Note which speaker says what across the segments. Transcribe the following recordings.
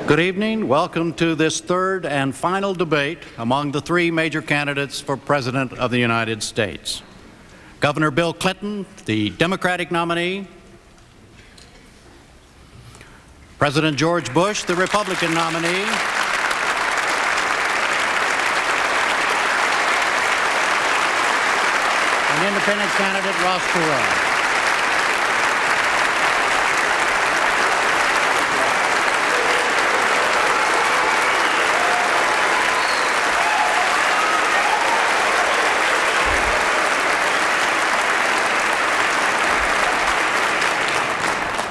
Speaker 1: Good evening. Welcome to this third and final debate among the three major candidates for President of the United States. Governor Bill Clinton, the Democratic nominee, President George Bush, the Republican nominee, and independent candidate Ross Perot.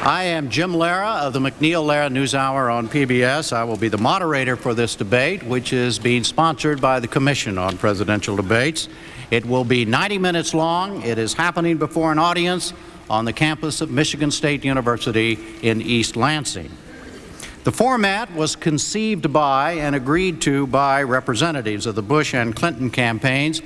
Speaker 1: I am Jim Lara of the McNeil-Lara NewsHour on PBS. I will be the moderator for this debate, which is being sponsored by the Commission on Presidential Debates. It will be 90 minutes long. It is happening before an audience on the campus of Michigan State University in East Lansing. The format was conceived by and agreed to by representatives of the Bush and Clinton campaigns,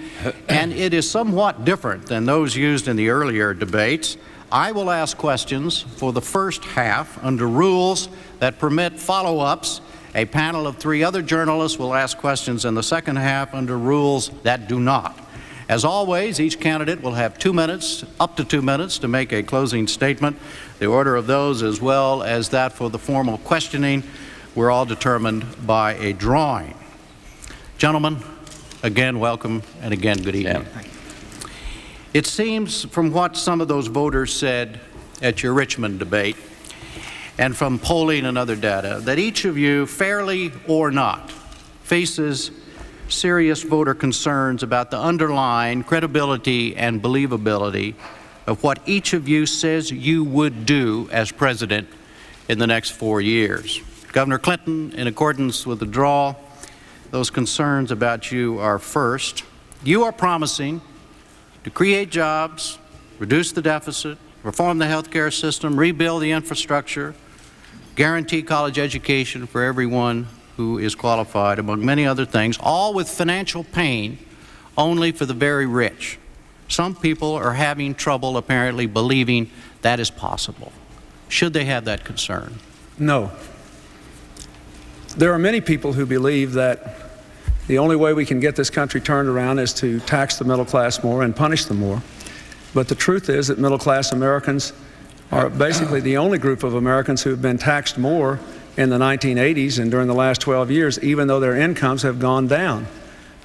Speaker 1: and it is somewhat different than those used in the earlier debates. I will ask questions for the first half under rules that permit follow-ups. A panel of three other journalists will ask questions in the second half under rules that do not. As always, each candidate will have 2 minutes, up to 2 minutes, to make a closing statement. The order of those, as well as that for the formal questioning, were all determined by a drawing. Gentlemen, again, welcome, and again, good evening.
Speaker 2: Yeah.
Speaker 1: It seems from what some of those voters said at your Richmond debate and from polling and other data that each of you, fairly or not, faces serious voter concerns about the underlying credibility and believability of what each of you says you would do as president in the next 4 years. Governor Clinton, in accordance with the draw, those concerns about you are first. You are promising to create jobs, reduce the deficit, reform the health care system, rebuild the infrastructure, guarantee college education for everyone who is qualified, among many other things, all with financial pain only for the very rich. Some people are having trouble apparently believing that is possible. Should they have that concern?
Speaker 3: No. There are many people who believe that the only way we can get this country turned around is to tax the middle class more and punish them more. But the truth is that middle class Americans are basically the only group of Americans who have been taxed more in the 1980s and during the last 12 years, even though their incomes have gone down.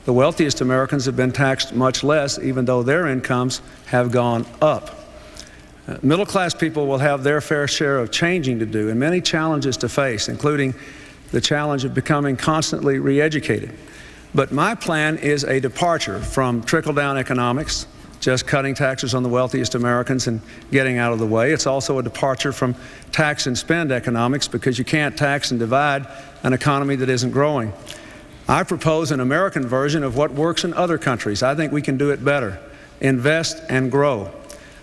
Speaker 3: The wealthiest Americans have been taxed much less, even though their incomes have gone up. Middle class people will have their fair share of changing to do and many challenges to face, including the challenge of becoming constantly re-educated. But my plan is a departure from trickle-down economics, just cutting taxes on the wealthiest Americans and getting out of the way. It's also a departure from tax and spend economics, because you can't tax and divide an economy that isn't growing. I propose an American version of what works in other countries. I think we can do it better. Invest and grow.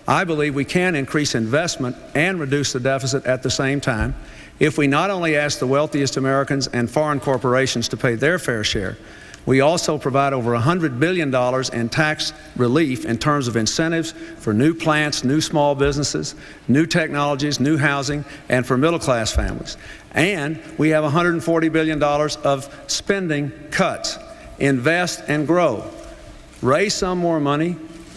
Speaker 3: I believe we can increase investment and reduce the deficit at the same time if we not only ask the wealthiest Americans and foreign corporations to pay their fair share, we also provide over $100 billion in tax relief in terms of incentives for new plants, new small businesses, new technologies, new housing, and for middle-class families. And we have $140 billion of spending cuts. Invest and grow. Raise some more money.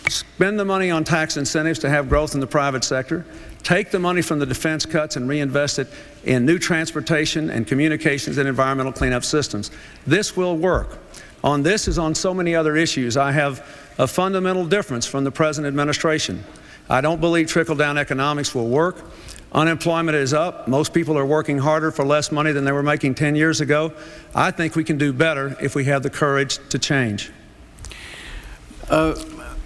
Speaker 3: Spend the money on tax incentives to have growth in the private sector. Take the money from the defense cuts and reinvest it in new transportation and communications and environmental cleanup systems. This will work. On this, as on so many other issues, I have a fundamental difference from the present administration. I don't believe trickle-down economics will work. Unemployment is up. Most people are working harder for less money than they were making 10 years ago. I think we can do better if we have the courage to change.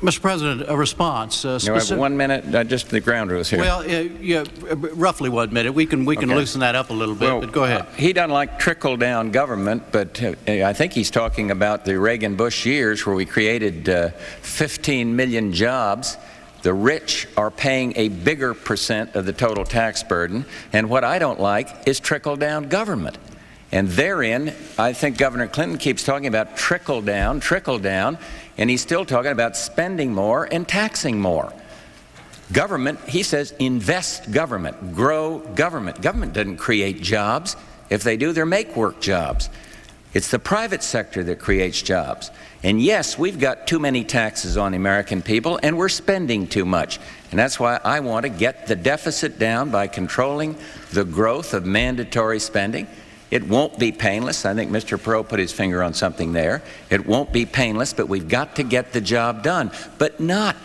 Speaker 1: Mr. President, a response.
Speaker 2: You have 1 minute, just the ground rules here.
Speaker 1: Well, yeah, roughly 1 minute. We can okay. Loosen that up a little bit, but go ahead.
Speaker 2: He doesn't like trickle-down government, but I think he's talking about the Reagan-Bush years where we created 15 million jobs. The rich are paying a bigger percent of the total tax burden, and what I don't like is trickle-down government. And therein, I think Governor Clinton keeps talking about trickle down, and he's still talking about spending more and taxing more. Government, he says, invest government, grow government. Government doesn't create jobs. If they do, they're make-work jobs. It's the private sector that creates jobs. And yes, we've got too many taxes on the American people, and we're spending too much. And that's why I want to get the deficit down by controlling the growth of mandatory spending. It won't be painless. I think Mr. Perot put his finger on something there. It won't be painless, but we've got to get the job done, but not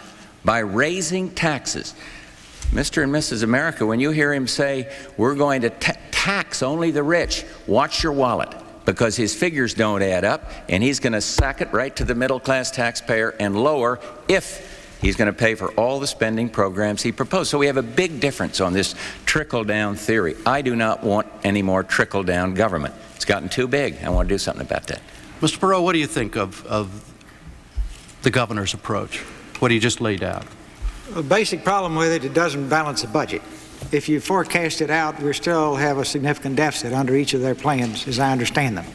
Speaker 2: by raising taxes. Mr. and Mrs. America, when you hear him say, we're going to tax only the rich, watch your wallet, because his figures don't add up, and he's going to sack it right to the middle-class taxpayer and lower if he's going to pay for all the spending programs he proposed. So we have a big difference on this trickle-down theory. I do not want any more trickle-down government. It's gotten too big. I want to do something about that.
Speaker 1: Mr. Perot, what do you think of the governor's approach, what he just laid out?
Speaker 4: The basic problem with it doesn't balance the budget. If you forecast it out, we still have a significant deficit under each of their plans, as I understand them.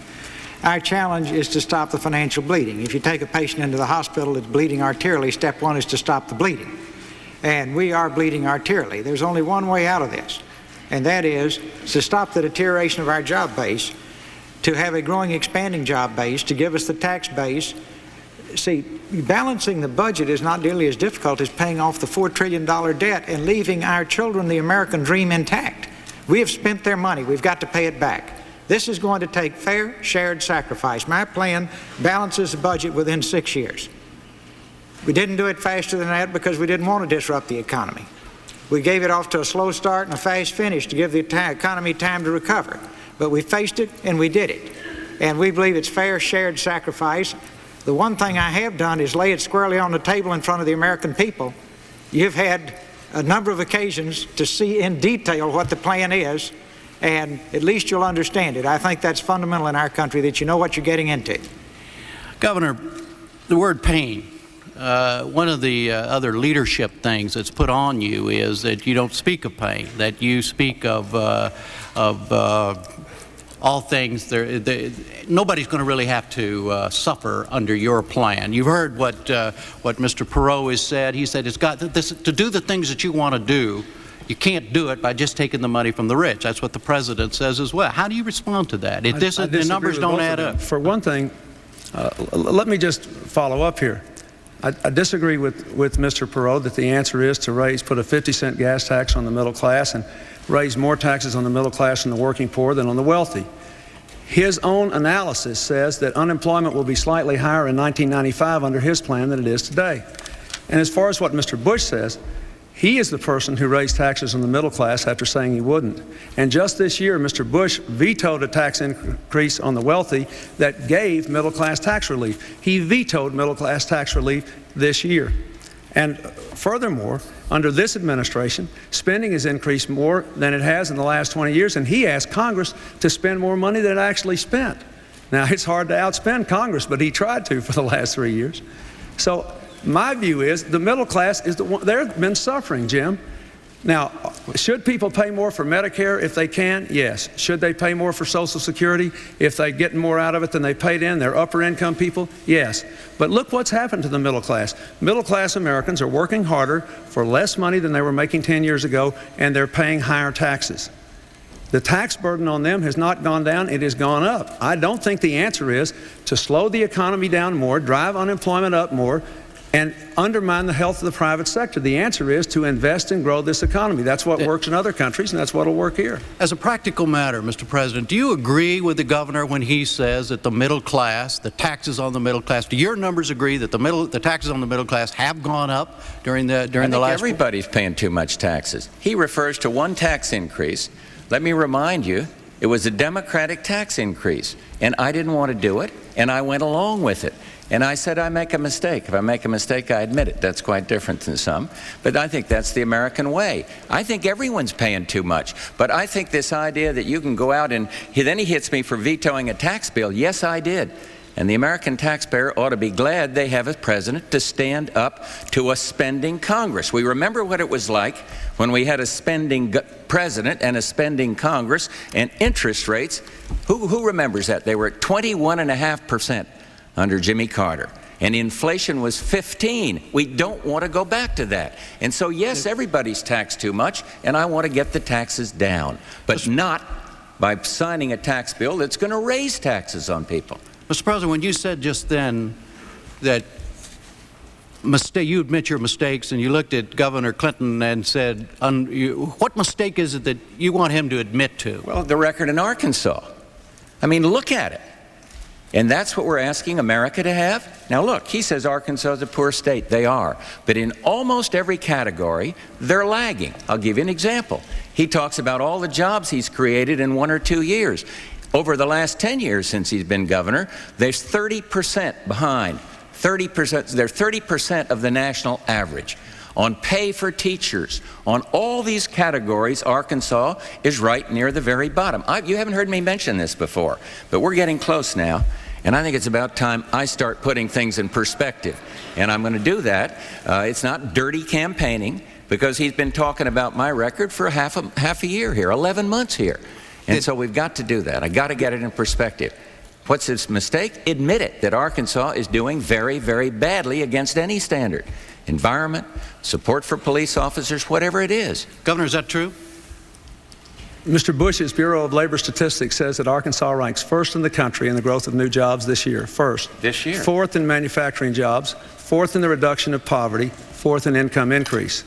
Speaker 4: Our challenge is to stop the financial bleeding. If you take a patient into the hospital that's bleeding arterially, step one is to stop the bleeding. And we are bleeding arterially. There's only one way out of this, and that is to stop the deterioration of our job base, to have a growing, expanding job base, to give us the tax base. See, balancing the budget is not nearly as difficult as paying off the $4 trillion debt and leaving our children the American dream intact. We have spent their money. We've got to pay it back. This is going to take fair, shared sacrifice. My plan balances the budget within 6 years. We didn't do it faster than that because we didn't want to disrupt the economy. We gave it off to a slow start and a fast finish to give the economy time to recover. But we faced it and we did it. And we believe it's fair, shared sacrifice. The one thing I have done is lay it squarely on the table in front of the American people. You've had a number of occasions to see in detail what the plan is, and at least you'll understand it. I think that's fundamental in our country, that you know what you're getting into.
Speaker 1: Governor, the word pain, one of the other leadership things that's put on you is that you don't speak of pain, that you speak of all things. Nobody's going to really have to suffer under your plan. You've heard what Mr. Perot has said. He said it's got to do the things that you want to do. You can't do it by just taking the money from the rich. That's what the president says as well. How do you respond to that? If the numbers don't add up.
Speaker 3: For one thing, let me just follow up here. I disagree with Mr. Perot that the answer is to put a 50-cent gas tax on the middle class and raise more taxes on the middle class and the working poor than on the wealthy. His own analysis says that unemployment will be slightly higher in 1995 under his plan than it is today. And as far as what Mr. Bush says, he is the person who raised taxes on the middle class after saying he wouldn't. And just this year, Mr. Bush vetoed a tax increase on the wealthy that gave middle class tax relief. He vetoed middle class tax relief this year. And furthermore, under this administration, spending has increased more than it has in the last 20 years, and he asked Congress to spend more money than it actually spent. Now, it's hard to outspend Congress, but he tried to for the last 3 years. So my view is the middle class is the one, they've been suffering, Jim. Now, should people pay more for Medicare if they can? Yes. Should they pay more for Social Security if they're getting more out of it than they paid in? They're upper income people? Yes. But look what's happened to the middle class. Middle class Americans are working harder for less money than they were making 10 years ago, and they're paying higher taxes. The tax burden on them has not gone down, it has gone up. I don't think the answer is to slow the economy down more, drive unemployment up more, and undermine the health of the private sector. The answer is to invest and grow this economy. That's what works in other countries, and that's what will work here.
Speaker 1: As a practical matter, Mr. President, do you agree with the governor when he says that the middle class, the taxes on the middle class, do your numbers agree that the taxes on the middle class have gone up during the last?
Speaker 2: Everybody's paying too much taxes. He refers to one tax increase. Let me remind you, it was a Democratic tax increase, and I didn't want to do it, and I went along with it. And I said, I make a mistake. If I make a mistake, I admit it. That's quite different than some. But I think that's the American way. I think everyone's paying too much. But I think this idea that you can go out and then he hits me for vetoing a tax bill. Yes, I did. And the American taxpayer ought to be glad they have a president to stand up to a spending Congress. We remember what it was like when we had a spending president and a spending Congress and interest rates. Who remembers that? They were at 21.5%. Under Jimmy Carter, and inflation was 15. We don't want to go back to that. And so, yes, everybody's taxed too much, and I want to get the taxes down, but not by signing a tax bill that's going to raise taxes on people.
Speaker 1: Mr. President, when you said just then that you admit your mistakes and you looked at Governor Clinton and said, what mistake is it that you want him to admit to?
Speaker 2: Well, the record in Arkansas. I mean, look at it. And that's what we're asking America to have? Now look, he says Arkansas is a poor state. They are. But in almost every category, they're lagging. I'll give you an example. He talks about all the jobs he's created in 1 or 2 years. Over the last 10 years since he's been governor, there's 30% behind. 30%, they're 30% of the national average. On pay for teachers, on all these categories, Arkansas is right near the very bottom. You haven't heard me mention this before, but we're getting close now, and I think it's about time I start putting things in perspective. And I'm going to do that. It's not dirty campaigning, because he's been talking about my record for half a year here, 11 months here. And so we've got to do that. I got to get it in perspective. What's his mistake? Admit it, that Arkansas is doing very, very badly against any standard. Environment, support for police officers, whatever it is.
Speaker 1: Governor, is that true?
Speaker 3: Mr. Bush's Bureau of Labor Statistics says that Arkansas ranks first in the country in the growth of new jobs this year. First.
Speaker 2: This year.
Speaker 3: Fourth in manufacturing jobs. Fourth in the reduction of poverty. Fourth in income increase.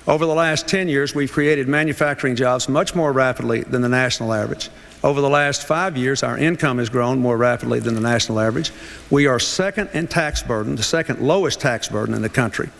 Speaker 3: Over the last 10 years, we've created manufacturing jobs much more rapidly than the national average. Over the last 5 years, our income has grown more rapidly than the national average. We are second in tax burden, the second lowest tax burden in the country.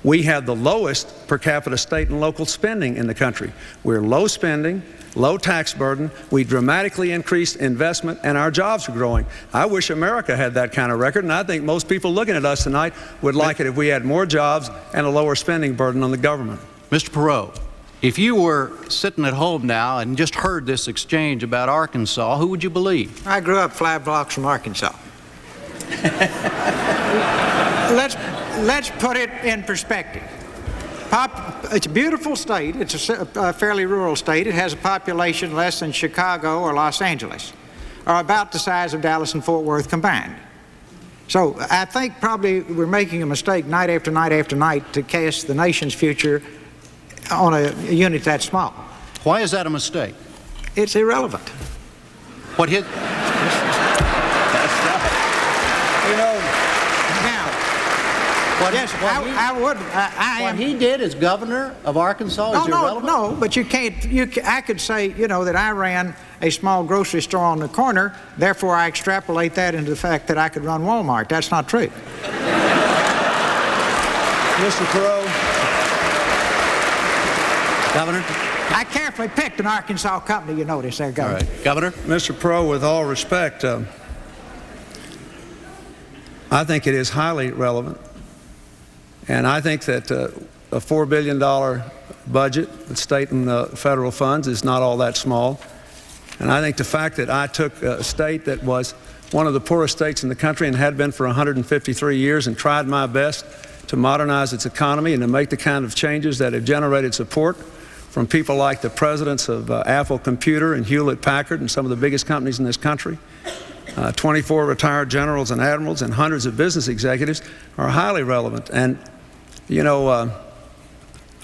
Speaker 3: We have the lowest per capita state and local spending in the country. We're low spending, low tax burden. We dramatically increased investment, and our jobs are growing. I wish America had that kind of record, and I think most people looking at us tonight would like it if we had more jobs and a lower spending burden on the government.
Speaker 1: Mr. Perot, if you were sitting at home now and just heard this exchange about Arkansas, who would you believe?
Speaker 4: I grew up 5 blocks from Arkansas. Let's put it in perspective. It's a beautiful state. It's a fairly rural state. It has a population less than Chicago or Los Angeles, or about the size of Dallas and Fort Worth combined. So I think probably we're making a mistake night after night after night to cast the nation's future on a unit that small.
Speaker 1: Why is that a mistake?
Speaker 4: It's irrelevant.
Speaker 1: What hit? What he did as governor of Arkansas is irrelevant?
Speaker 4: No, but you can't. I could say, that I ran a small grocery store on the corner. Therefore, I extrapolate that into the fact that I could run Walmart. That's not true.
Speaker 3: Mr. Perot.
Speaker 1: Governor?
Speaker 4: I carefully picked an Arkansas company, you notice there, Governor.
Speaker 1: All right. Governor?
Speaker 3: Mr. Perot, with all respect, I think it is highly relevant. And I think that a $4 billion budget, the state and federal funds, is not all that small. And I think the fact that I took a state that was one of the poorest states in the country and had been for 153 years and tried my best to modernize its economy and to make the kind of changes that have generated support from people like the presidents of Apple Computer and Hewlett-Packard and some of the biggest companies in this country, 24 retired generals and admirals and hundreds of business executives, are highly relevant. And,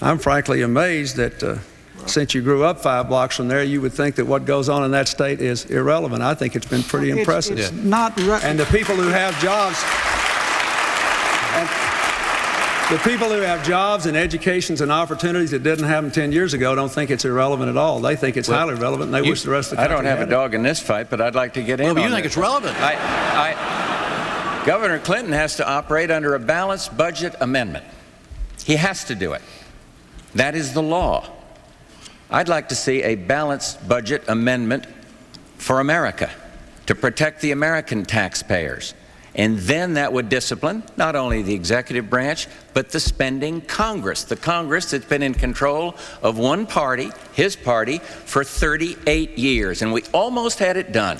Speaker 3: I'm frankly amazed that since you grew up 5 blocks from there, you would think that what goes on in that state is irrelevant. I think it's been pretty impressive.
Speaker 4: It's not
Speaker 3: and the people who have jobs, and educations and opportunities that didn't have them 10 years ago don't think it's irrelevant at all. They think it's highly relevant, and they wish the rest of the country
Speaker 2: I don't have a dog in this fight, but I'd like to get in on
Speaker 1: you think it's relevant?
Speaker 2: Governor Clinton has to operate under a balanced budget amendment. He has to do it. That is the law. I'd like to see a balanced budget amendment for America to protect the American taxpayers. And then that would discipline not only the executive branch, but the spending Congress, the Congress that's been in control of one party, his party, for 38 years. And we almost had it done.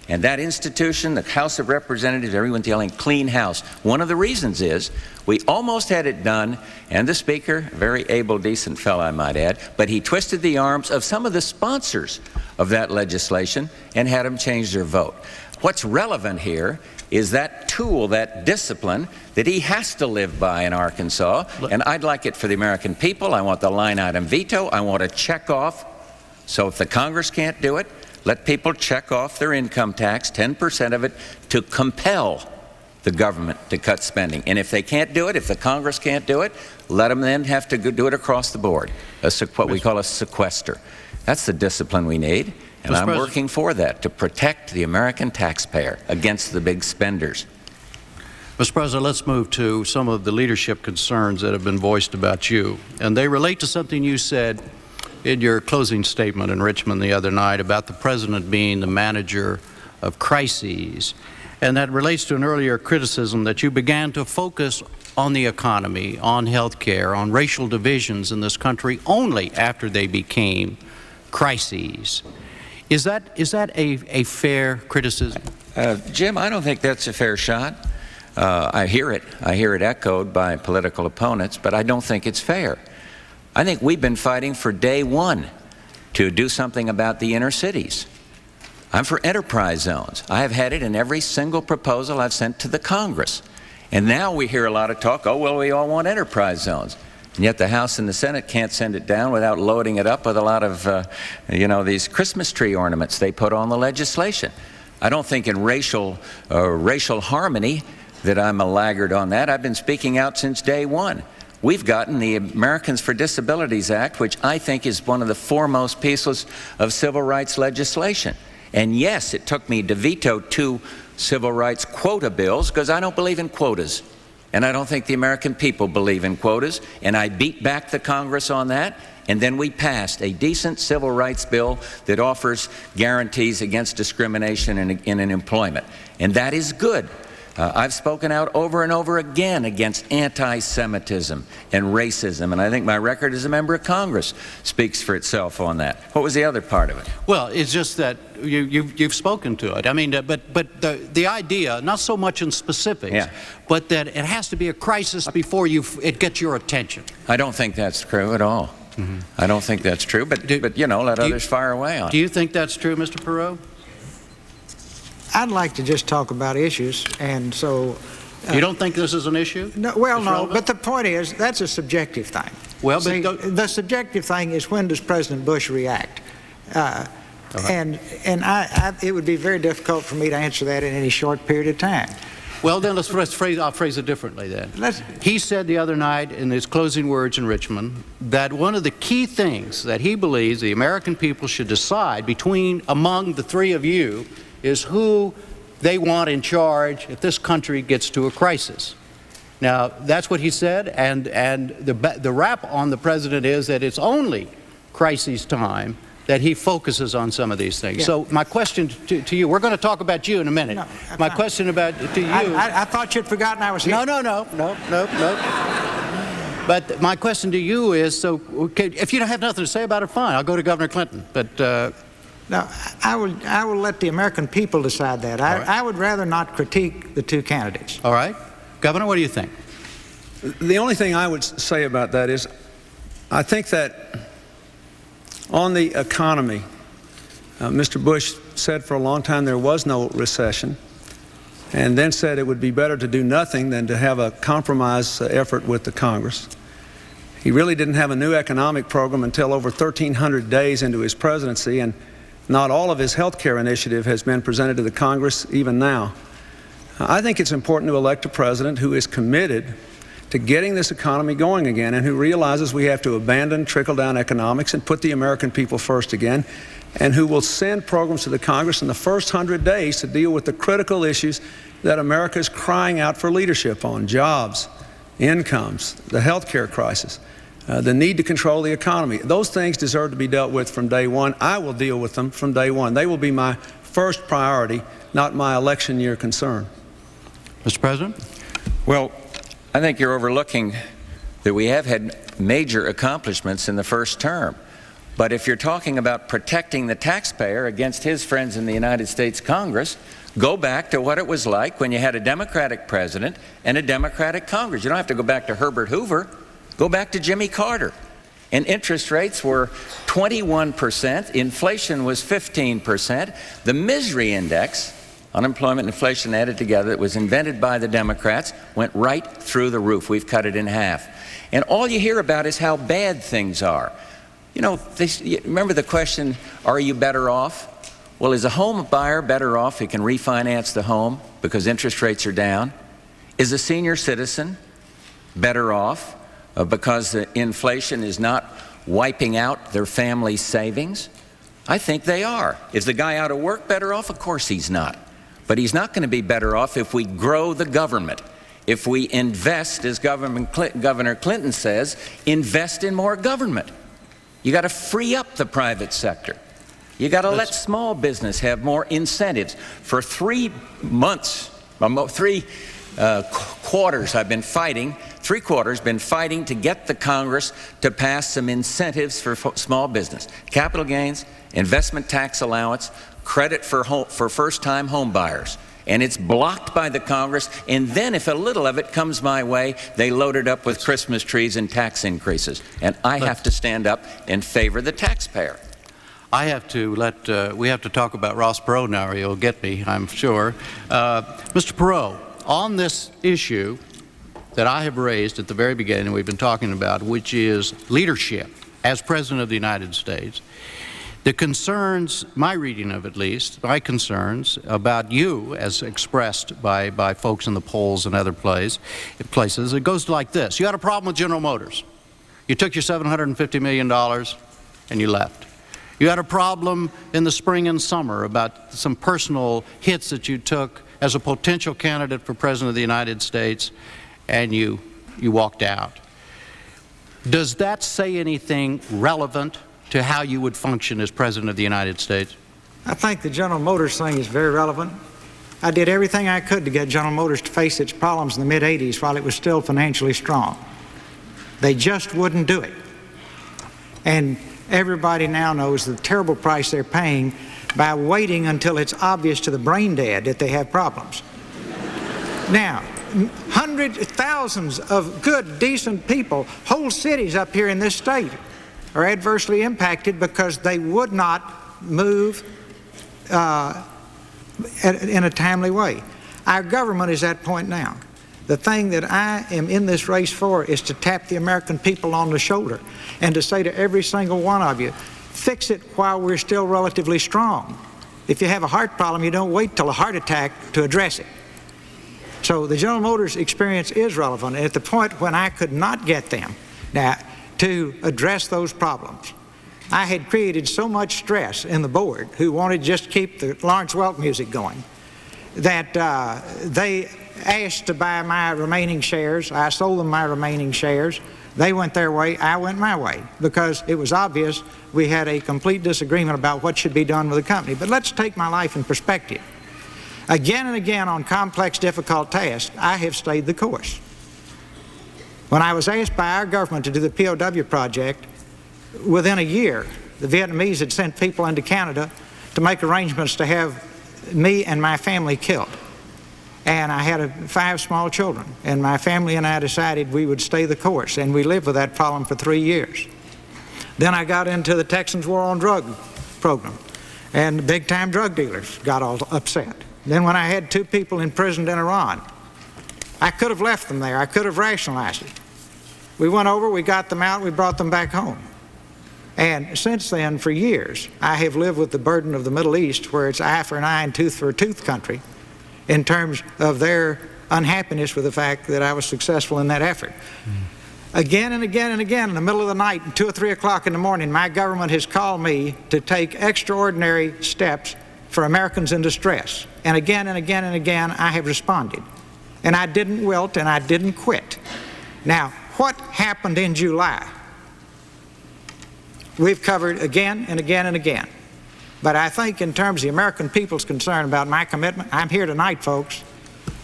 Speaker 2: And that institution, the House of Representatives, everyone's yelling, clean house. One of the reasons is we almost had it done, and the Speaker, very able, decent fellow, I might add, but he twisted the arms of some of the sponsors of that legislation and had them change their vote. What's relevant here is that tool, that discipline that he has to live by in Arkansas, and I'd like it for the American people. I want the line item veto. I want to check off So if the Congress can't do it, let people check off their income tax, 10% of it, to compel the government to cut spending. And if they can't do it, if the Congress can't do it, let them then have to do it across the board, what we call a sequester. That's the discipline we need, and I'm working for that, to protect the American taxpayer against the big spenders.
Speaker 1: Mr. President, let's move to some of the leadership concerns that have been voiced about you. And they relate to something you said in your closing statement in Richmond the other night about the President being the manager of crises. And that relates to an earlier criticism that you began to focus on the economy, on health care, on racial divisions in this country only after they became crises. Is that a fair criticism?
Speaker 2: Jim, I don't think that's a fair shot. I hear it echoed by political opponents, but I don't think it's fair. I think we've been fighting for day one to do something about the inner cities. I'm for enterprise zones. I have had it in every single proposal I've sent to the Congress. And now we hear a lot of talk, oh, well, we all want enterprise zones. And yet the House and the Senate can't send it down without loading it up with a lot of, these Christmas tree ornaments they put on the legislation. I don't think in racial harmony that I'm a laggard on that. I've been speaking out since day one. We've gotten the Americans for Disabilities Act, which I think is one of the foremost pieces of civil rights legislation. And yes, it took me to veto 2 civil rights quota bills because I don't believe in quotas. And I don't think the American people believe in quotas. And I beat back the Congress on that. And then we passed a decent civil rights bill that offers guarantees against discrimination in employment. And that is good. I've spoken out over and over again against anti-Semitism and racism, and I think my record as a member of Congress speaks for itself on that. What was the other part of it?
Speaker 1: Well, it's just that you've spoken to it. I mean, but the idea, not so much in specifics, but that it has to be a crisis before it gets your attention.
Speaker 2: I don't think that's true at all. Mm-hmm. I don't think that's true, but let others fire away on it.
Speaker 1: Do you think that's true, Mr. Perot?
Speaker 4: I'd like to just talk about issues, and so...
Speaker 1: you don't think this is an issue?
Speaker 4: No, well, no, but the point is, that's a subjective thing.
Speaker 1: Well,
Speaker 4: see, the subjective thing is, when does President Bush react? And it would be very difficult for me to answer that in any short period of time.
Speaker 1: Well, then I'll phrase it differently then. He said the other night in his closing words in Richmond that one of the key things that he believes the American people should decide among the 3 of you is who they want in charge if this country gets to a crisis. Now, that's what he said, and the rap on the president is that it's only crisis time that he focuses on some of these things. Yeah. So my question to you, we're going to talk about you in a minute. No, my question to you...
Speaker 4: I thought you'd forgotten I was here.
Speaker 1: No. But my question to you is, if you don't have nothing to say about it, fine, I'll go to Governor Clinton, but...
Speaker 4: No, I will let the American people decide that. I would rather not critique the 2 candidates.
Speaker 1: All right. Governor, what do you think?
Speaker 3: The only thing I would say about that is, I think that on the economy, Mr. Bush said for a long time there was no recession, and then said it would be better to do nothing than to have a compromise effort with the Congress. He really didn't have a new economic program until over 1,300 days into his presidency, and not all of his health care initiative has been presented to the Congress even now. I think it's important to elect a president who is committed to getting this economy going again, and who realizes we have to abandon trickle-down economics and put the American people first again, and who will send programs to the Congress in the first 100 days to deal with the critical issues that America is crying out for leadership on: jobs, incomes, the health care crisis. The need to control the economy. Those things deserve to be dealt with from day one. I will deal with them from day one. They will be my first priority, not my election year concern.
Speaker 1: Mr. President?
Speaker 2: Well, I think you're overlooking that we have had major accomplishments in the first term. But if you're talking about protecting the taxpayer against his friends in the United States Congress, go back to what it was like when you had a Democratic president and a Democratic Congress. You don't have to go back to Herbert Hoover. Go back to Jimmy Carter. And interest rates were 21%, inflation was 15%. The misery index, unemployment and inflation added together, that was invented by the Democrats, went right through the roof. We've cut it in half. And all you hear about is how bad things are. You know, remember the question, are you better off? Well, is a home buyer better off? He can refinance the home because interest rates are down. Is a senior citizen better off because the inflation is not wiping out their family's savings? I think they are. Is the guy out of work better off? Of course he's not. But he's not going to be better off if we grow the government. If we invest, as Governor Clinton says, invest in more government. You got to free up the private sector. You got to let small business have more incentives. For 3 months, 3 quarters I've been fighting, 3 quarters been fighting to get the Congress to pass some incentives for small business. Capital gains, investment tax allowance, credit for first-time home buyers. And it's blocked by the Congress, and then if a little of it comes my way, they load it up with Christmas trees and tax increases. And I have to stand up and favor the taxpayer.
Speaker 1: I have to we have to talk about Ross Perot now, or you'll get me, I'm sure. Mr. Perot, on this issue that I have raised at the very beginning, we've been talking about, which is leadership as President of the United States, the concerns, my reading of at least, my concerns about you as expressed by folks in the polls and other places, it goes like this. You had a problem with General Motors. You took your $750 million and you left. You had a problem in the spring and summer about some personal hits that you took as a potential candidate for President of the United States, and you walked out. Does that say anything relevant to how you would function as President of the United States?
Speaker 4: I think the General Motors thing is very relevant. I did everything I could to get General Motors to face its problems in the mid-'80s while it was still financially strong. They just wouldn't do it. And everybody now knows the terrible price they're paying by waiting until it's obvious to the brain dead that they have problems. Now, hundreds, thousands of good, decent people, whole cities up here in this state are adversely impacted because they would not move in a timely way. Our government is at that point now. The thing that I am in this race for is to tap the American people on the shoulder and to say to every single one of you, fix it while we're still relatively strong. If you have a heart problem, you don't wait till a heart attack to address it. So the General Motors experience is relevant. And at the point when I could not get them now to address those problems, I had created so much stress in the board, who wanted to just keep the Lawrence Welk music going, that they asked to buy my remaining shares. I sold them my remaining shares. They went their way, I went my way, because it was obvious we had a complete disagreement about what should be done with the company. But let's take my life in perspective. Again and again on complex, difficult tasks, I have stayed the course. When I was asked by our government to do the POW project, within a year, the Vietnamese had sent people into Canada to make arrangements to have me and my family killed. And I had 5 small children, and my family and I decided we would stay the course, and we lived with that problem for 3 years. Then I got into the Texans War on Drug program, and big-time drug dealers got all upset. Then when I had 2 people imprisoned in Iran, I could have left them there. I could have rationalized it. We went over, we got them out, we brought them back home. And since then, for years, I have lived with the burden of the Middle East, where it's eye for an eye and tooth for a tooth country, in terms of their unhappiness with the fact that I was successful in that effort. Again and again and again, in the middle of the night, 2 or 3 o'clock in the morning, my government has called me to take extraordinary steps for Americans in distress. And again and again and again, I have responded. And I didn't wilt and I didn't quit. Now, what happened in July? We've covered again and again and again. But I think in terms of the American people's concern about my commitment, I'm here tonight, folks.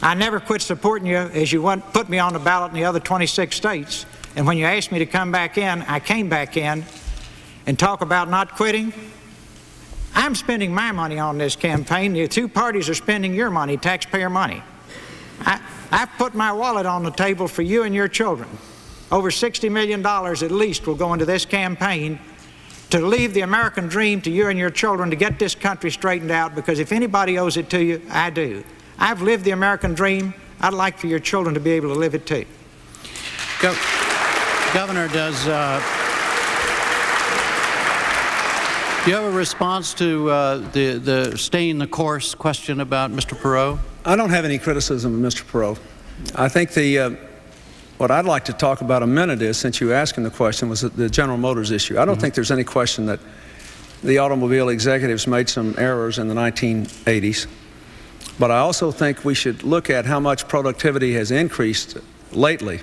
Speaker 4: I never quit supporting you as you put me on the ballot in the other 26 states. And when you asked me to come back in, I came back in. And talk about not quitting. I'm spending my money on this campaign. The 2 parties are spending your money, taxpayer money. I've put my wallet on the table for you and your children. Over $60 million at least will go into this campaign to leave the American dream to you and your children, to get this country straightened out, because if anybody owes it to you, I do. I've lived the American dream. I'd like for your children to be able to live it too.
Speaker 1: Do you have a response to the staying the course question about Mr. Perot?
Speaker 3: I don't have any criticism of Mr. Perot. I think what I'd like to talk about a minute is, since you asking the question, was the General Motors issue. I don't think there's any question that the automobile executives made some errors in the 1980s. But I also think we should look at how much productivity has increased lately,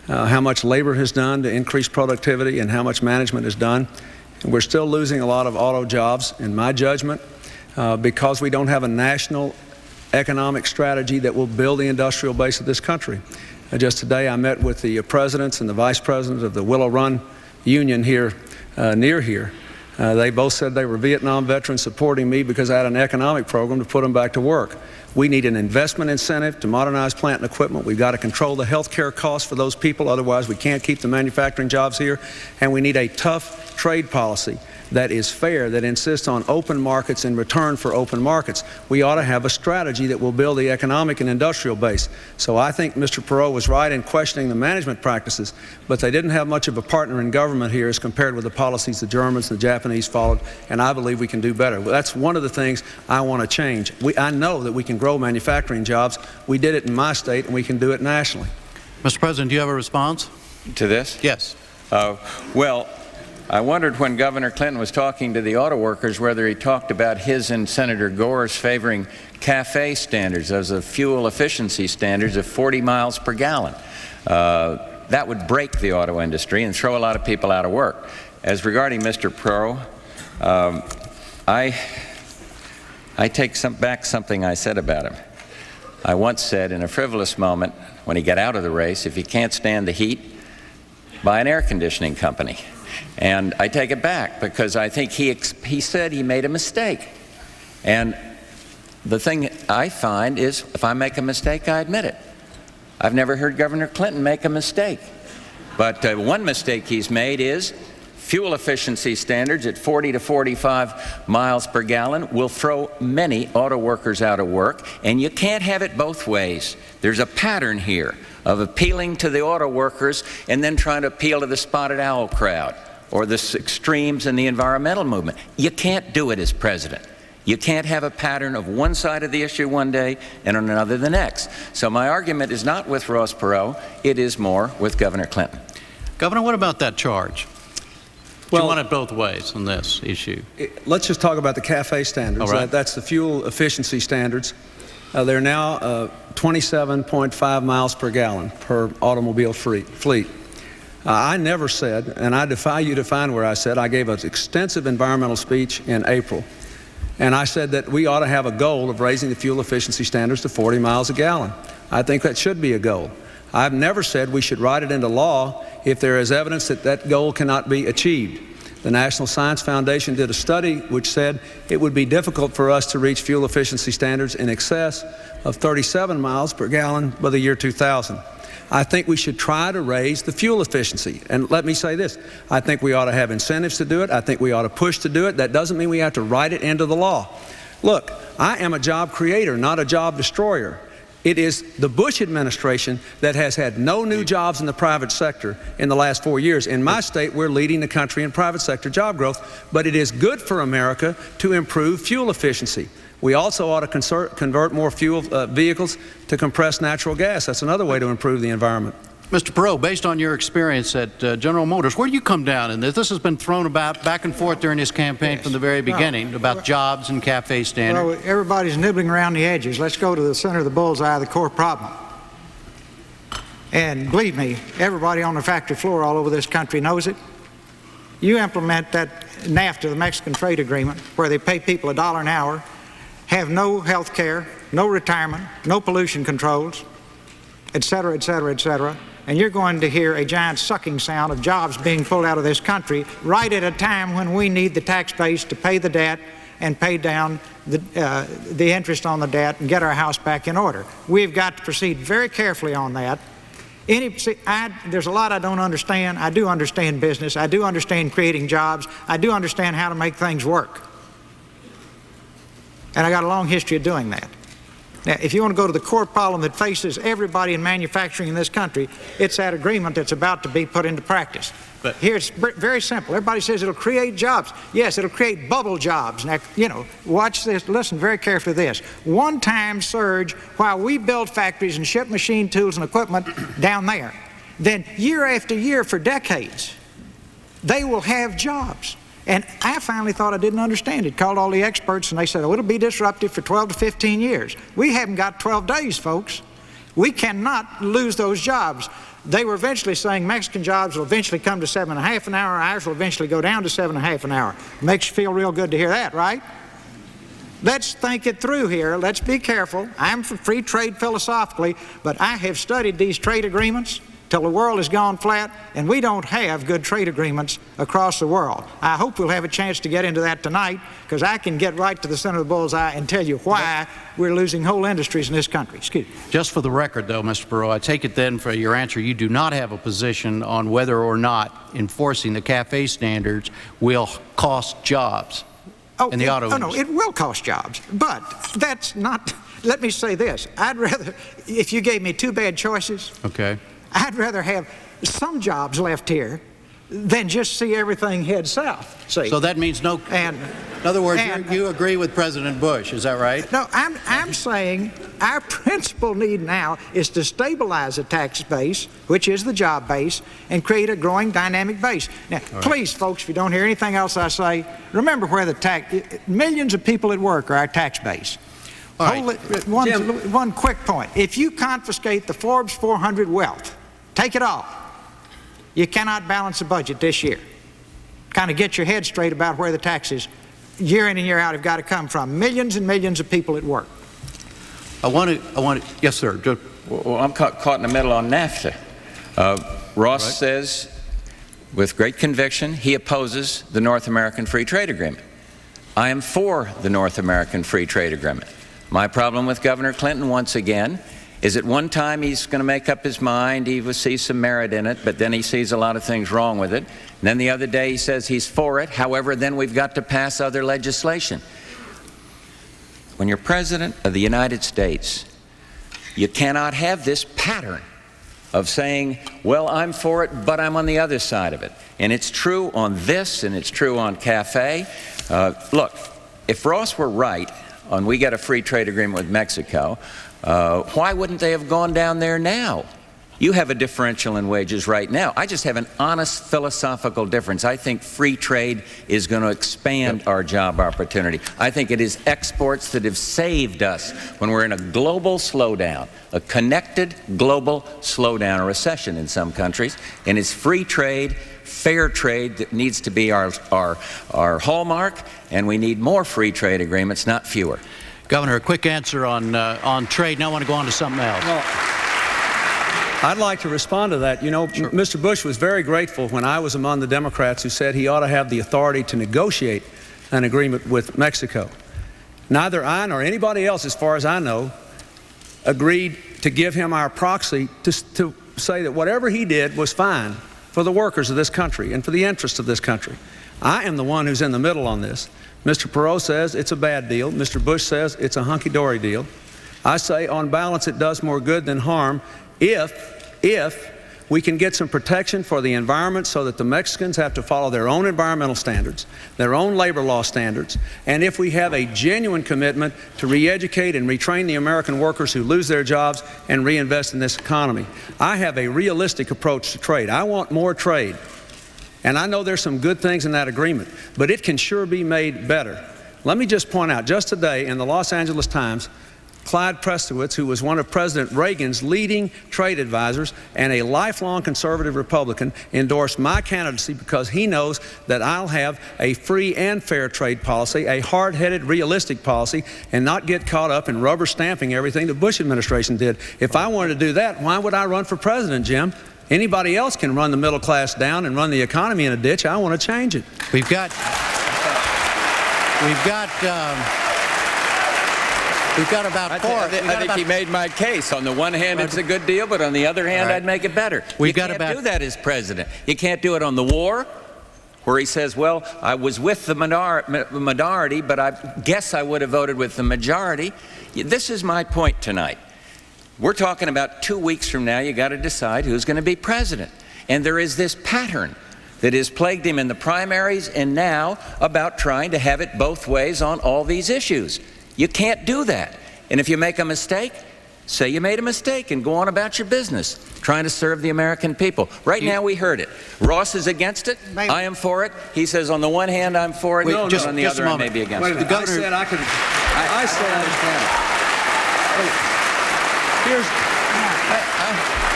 Speaker 3: how much labor has done to increase productivity, and how much management has done. And we're still losing a lot of auto jobs, in my judgment, because we don't have a national economic strategy that will build the industrial base of this country. Just today I met with the presidents and the vice president of the Willow Run Union here, near here. They both said they were Vietnam veterans supporting me because I had an economic program to put them back to work. We need an investment incentive to modernize plant and equipment. We've got to control the health care costs for those people, otherwise we can't keep the manufacturing jobs here. And we need a tough trade policy that is fair, that insists on open markets in return for open markets. We ought to have a strategy that will build the economic and industrial base. So I think Mr. Perot was right in questioning the management practices, but they didn't have much of a partner in government here as compared with the policies the Germans and the Japanese followed, and I believe we can do better. That's one of the things I want to change. I know that we can grow manufacturing jobs. We did it in my state, and we can do it nationally.
Speaker 1: Mr. President, do you have a response
Speaker 2: To this?
Speaker 1: Yes.
Speaker 2: Well, I wondered when Governor Clinton was talking to the auto workers whether he talked about his and Senator Gore's favoring CAFE standards, those are fuel efficiency standards of 40 miles per gallon. That would break the auto industry and throw a lot of people out of work. As regarding Mr. Perot, I take back something I said about him. I once said in a frivolous moment when he got out of the race, if he can't stand the heat, buy an air conditioning company. And I take it back because I think he said he made a mistake. And the thing I find is if I make a mistake, I admit it. I've never heard Governor Clinton make a mistake. But one mistake he's made is fuel efficiency standards at 40 to 45 miles per gallon will throw many auto workers out of work, and you can't have it both ways. There's a pattern here of appealing to the auto workers and then trying to appeal to the spotted owl crowd or the extremes in the environmental movement. You can't do it as president. You can't have a pattern of one side of the issue one day and on another the next. So my argument is not with Ross Perot, it is more with Governor Clinton.
Speaker 1: Governor, what about that charge?
Speaker 3: Well,
Speaker 1: you want it both ways on this issue.
Speaker 3: Let's just talk about the CAFE standards.
Speaker 1: All right.
Speaker 3: That's the fuel efficiency standards. They're now 27.5 miles per gallon per automobile fleet. I never said, and I defy you to find where I said, I gave an extensive environmental speech in April, and I said that we ought to have a goal of raising the fuel efficiency standards to 40 miles a gallon. I think that should be a goal. I've never said we should write it into law if there is evidence that that goal cannot be achieved. The National Science Foundation did a study which said it would be difficult for us to reach fuel efficiency standards in excess of 37 miles per gallon by the year 2000. I think we should try to raise the fuel efficiency. And let me say this, I think we ought to have incentives to do it. I think we ought to push to do it. That doesn't mean we have to write it into the law. Look, I am a job creator, not a job destroyer. It is the Bush administration that has had no new jobs in the private sector in the last 4 years. In my state, we're leading the country in private sector job growth, but it is good for America to improve fuel efficiency. We also ought to convert more fuel vehicles to compressed natural gas. That's another way to improve the environment.
Speaker 1: Mr. Perot, based on your experience at General Motors, where do you come down in this? This has been thrown about back and forth during his campaign from the very beginning about jobs and CAFE standards.
Speaker 4: Well, everybody's nibbling around the edges. Let's go to the center of the bullseye, the core problem. And believe me, everybody on the factory floor all over this country knows it. You implement that NAFTA, the Mexican Trade Agreement, where they pay people $1 an hour, have no health care, no retirement, no pollution controls, et cetera, et cetera, et cetera. And you're going to hear a giant sucking sound of jobs being pulled out of this country right at a time when we need the tax base to pay the debt and pay down the interest on the debt and get our house back in order. We've got to proceed very carefully on that. There's a lot I don't understand. I do understand business. I do understand creating jobs. I do understand how to make things work. And I got a long history of doing that. Now, if you want to go to the core problem that faces everybody in manufacturing in this country, it's that agreement that's about to be put into practice. But here it's very simple. Everybody says it'll create jobs. Yes, it'll create bubble jobs. Now, watch this. Listen very carefully to this. One-time surge while we build factories and ship machine tools and equipment down there. Then year after year for decades, they will have jobs. And I finally thought I didn't understand it. Called all the experts and they said, oh, it'll be disruptive for 12 to 15 years. We haven't got 12 days, folks. We cannot lose those jobs. They were eventually saying Mexican jobs will eventually come to 7.5 an hour. Ours will eventually go down to 7.5 an hour. Makes you feel real good to hear that, right? Let's think it through here. Let's be careful. I'm for free trade philosophically, but I have studied these trade agreements till the world has gone flat, and we don't have good trade agreements across the world. I hope we'll have a chance to get into that tonight, because I can get right to the center of the bullseye and tell you why we're losing whole industries in this country. Excuse me.
Speaker 1: Just for the record, though, Mr. Perot, I take it then for your answer, you do not have a position on whether or not enforcing the CAFE standards will cost jobs in the auto industry.
Speaker 4: No, it will cost jobs, but that's not, let me say this. I'd rather, if you gave me two bad choices,
Speaker 1: okay,
Speaker 4: I'd rather have some jobs left here than just see everything head south. See?
Speaker 1: So that means no. In other words, you agree with President Bush, is that right?
Speaker 4: No, I'm saying our principal need now is to stabilize the tax base, which is the job base, and create a growing dynamic base. Now, please, folks, if you don't hear anything else I say, remember where the millions of people at work are our tax base. One quick point. If you confiscate the Forbes 400 wealth, take it all, you cannot balance the budget this year. Kind of get your head straight about where the taxes, year in and year out, have got to come from. Millions and millions of people at work.
Speaker 1: I want to, yes, sir.
Speaker 2: Well, I'm caught in the middle on NAFTA. Ross says, with great conviction, he opposes the North American Free Trade Agreement. I am for the North American Free Trade Agreement. My problem with Governor Clinton, once again, is at one time he's going to make up his mind, he will see some merit in it, but then he sees a lot of things wrong with it. And then the other day he says he's for it. However, then we've got to pass other legislation. When you're President of the United States, you cannot have this pattern of saying, well, I'm for it, but I'm on the other side of it. And it's true on this, and it's true on CAFE. Look, if Ross were right on we get a free trade agreement with Mexico, why wouldn't they have gone down there now? You have a differential in wages right now. I just have an honest philosophical difference. I think free trade is going to expand our job opportunity. I think it is exports that have saved us when we're in a global slowdown, a connected global slowdown, a recession in some countries, and it's free trade, fair trade that needs to be our hallmark, and we need more free trade agreements, not fewer.
Speaker 1: Governor, a quick answer on trade, and I want to go on to something else.
Speaker 3: Well, I'd like to respond to that. You know,
Speaker 1: sure.
Speaker 3: Mr. Bush was very grateful when I was among the Democrats who said he ought to have the authority to negotiate an agreement with Mexico. Neither I nor anybody else, as far as I know, agreed to give him our proxy to say that whatever he did was fine for the workers of this country and for the interests of this country. I am the one who's in the middle on this. Mr. Perot says it's a bad deal. Mr. Bush says it's a hunky-dory deal. I say on balance it does more good than harm if we can get some protection for the environment so that the Mexicans have to follow their own environmental standards, their own labor law standards, and if we have a genuine commitment to re-educate and retrain the American workers who lose their jobs and reinvest in this economy. I have a realistic approach to trade. I want more trade. And I know there's some good things in that agreement, but it can sure be made better. Let me just point out, just today in the Los Angeles Times, Clyde Prestowitz, who was one of President Reagan's leading trade advisors and a lifelong conservative Republican, endorsed my candidacy because he knows that I'll have a free and fair trade policy, a hard-headed, realistic policy, and not get caught up in rubber stamping everything the Bush administration did. If I wanted to do that, why would I run for president, Jim? Anybody else can run the middle class down and run the economy in a ditch. I want to change it.
Speaker 1: We've got about four.
Speaker 2: I think he made my case. On the one hand, it's a good deal, but on the other hand, I'd make it better. You can't do that as president. You can't do it on the war. where he says, well, I was with the minority, but I guess I would have voted with the majority. This is my point tonight. We're talking about 2 weeks from now, you got to decide who's going to be president. And there is this pattern that has plagued him in the primaries and now about trying to have it both ways on all these issues. You can't do that. And if you make a mistake, say you made a mistake and go on about your business, trying to serve the American people. Right now we heard it. Ross is against it. I am for it. He says on the one hand I'm for it, and on the other I may be against it.
Speaker 3: The governor said I could. I said.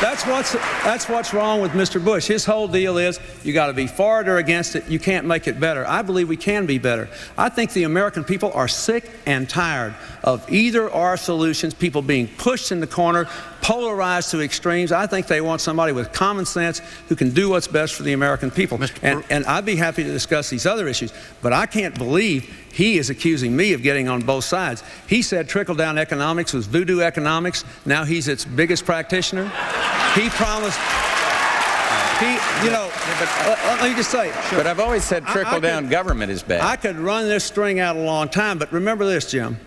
Speaker 3: That's what's wrong with Mr. Bush. His whole deal is you got to be for it or against it. You can't make it better. I believe we can be better. I think the American people are sick and tired of either or solutions, people being pushed in the corner, polarized to extremes. I think they want somebody with common sense who can do what's best for the American people. And I'd be happy to discuss these other issues, but I can't believe he is accusing me of getting on both sides. He said trickle-down economics was voodoo economics. Now he's its biggest practitioner. He promised, let me just say.
Speaker 2: But I've always said trickle-down government is bad.
Speaker 3: I could run this string out a long time, but remember this, Jim.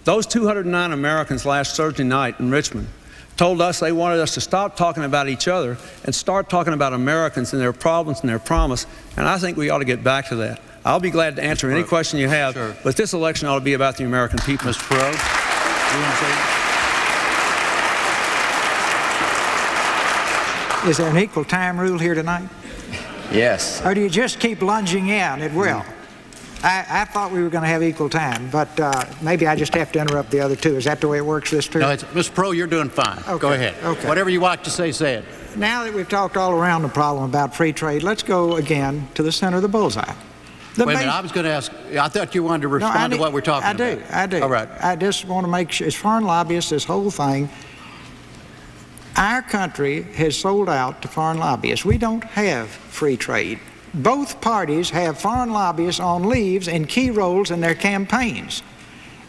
Speaker 3: Those 209 Americans last Thursday night in Richmond told us they wanted us to stop talking about each other and start talking about Americans and their problems and their promise, and I think we ought to get back to that. I'll be glad to answer any question you have, but this election ought to be about the American people.
Speaker 1: Mr. Perot, you want to say?
Speaker 4: Is there an equal time rule here tonight?
Speaker 2: Yes.
Speaker 4: Or do you just keep lunging in at will? I thought we were going to have equal time, but maybe I just have to interrupt the other two. Is that the way it works this term?
Speaker 1: No, Mr. Perot, you're doing fine.
Speaker 4: Okay.
Speaker 1: Go ahead.
Speaker 4: Okay.
Speaker 1: Whatever you want to say it.
Speaker 4: Now that we've talked all around the problem about free trade, let's go again to the center of the bullseye.
Speaker 1: Wait a minute, I was going to ask, I thought you wanted to respond to what we're talking about.
Speaker 4: I do.
Speaker 1: All right.
Speaker 4: I just want to make sure, as foreign lobbyists, this whole thing, our country has sold out to foreign lobbyists. We don't have free trade. Both parties have foreign lobbyists on leaves in key roles in their campaigns.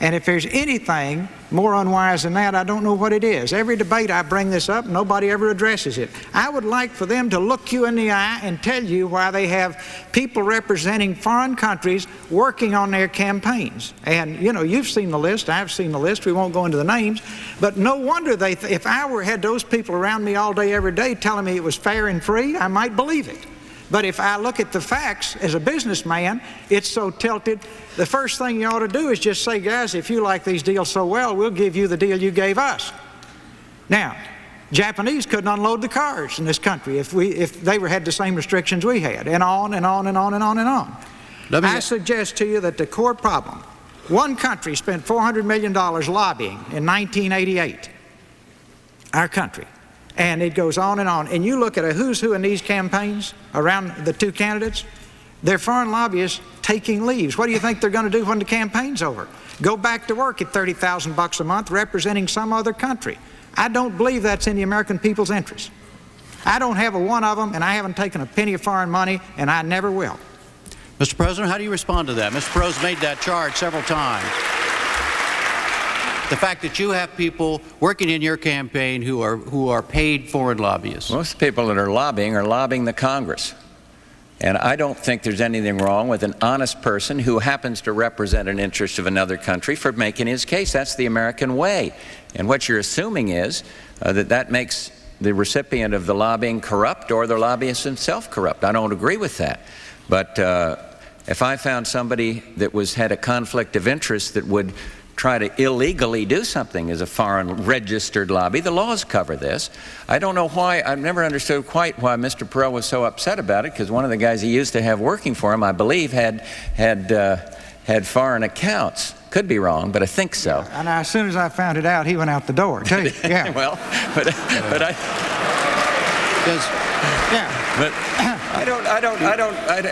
Speaker 4: And if there's anything more unwise than that, I don't know what it is. Every debate I bring this up, nobody ever addresses it. I would like for them to look you in the eye and tell you why they have people representing foreign countries working on their campaigns. And, you know, you've seen the list, I've seen the list, we won't go into the names, but no wonder if I had those people around me all day, every day telling me it was fair and free, I might believe it. But if I look at the facts as a businessman, it's so tilted. The first thing you ought to do is just say, guys, if you like these deals so well, we'll give you the deal you gave us. Now, Japanese couldn't unload the cars in this country if they had the same restrictions we had, and on and on and on and on and on. I suggest to you that the core problem, one country spent $400 million lobbying in 1988, our country. And it goes on. And you look at a who's who in these campaigns around the two candidates, they're foreign lobbyists taking leaves. What do you think they're going to do when the campaign's over? Go back to work at $30,000 a month representing some other country. I don't believe that's in the American people's interest. I don't have a one of them, and I haven't taken a penny of foreign money, and I never will.
Speaker 1: Mr. President, how do you respond to that? Mr. Perot's made that charge several times. The fact that you have people working in your campaign who are paid foreign lobbyists.
Speaker 2: Most people that are lobbying the Congress. And I don't think there's anything wrong with an honest person who happens to represent an interest of another country for making his case. That's the American way. And what you're assuming is that makes the recipient of the lobbying corrupt or the lobbyist himself corrupt. I don't agree with that. But if I found somebody that had a conflict of interest that would try to illegally do something as a foreign registered lobby, the laws cover this. I don't know why, I've never understood quite why Mr. Perot was so upset about it, because one of the guys he used to have working for him, I believe, had foreign accounts. Could be wrong, but I think so.
Speaker 4: And as soon as I found it out, he went out the door, too. Yeah.
Speaker 2: Well, but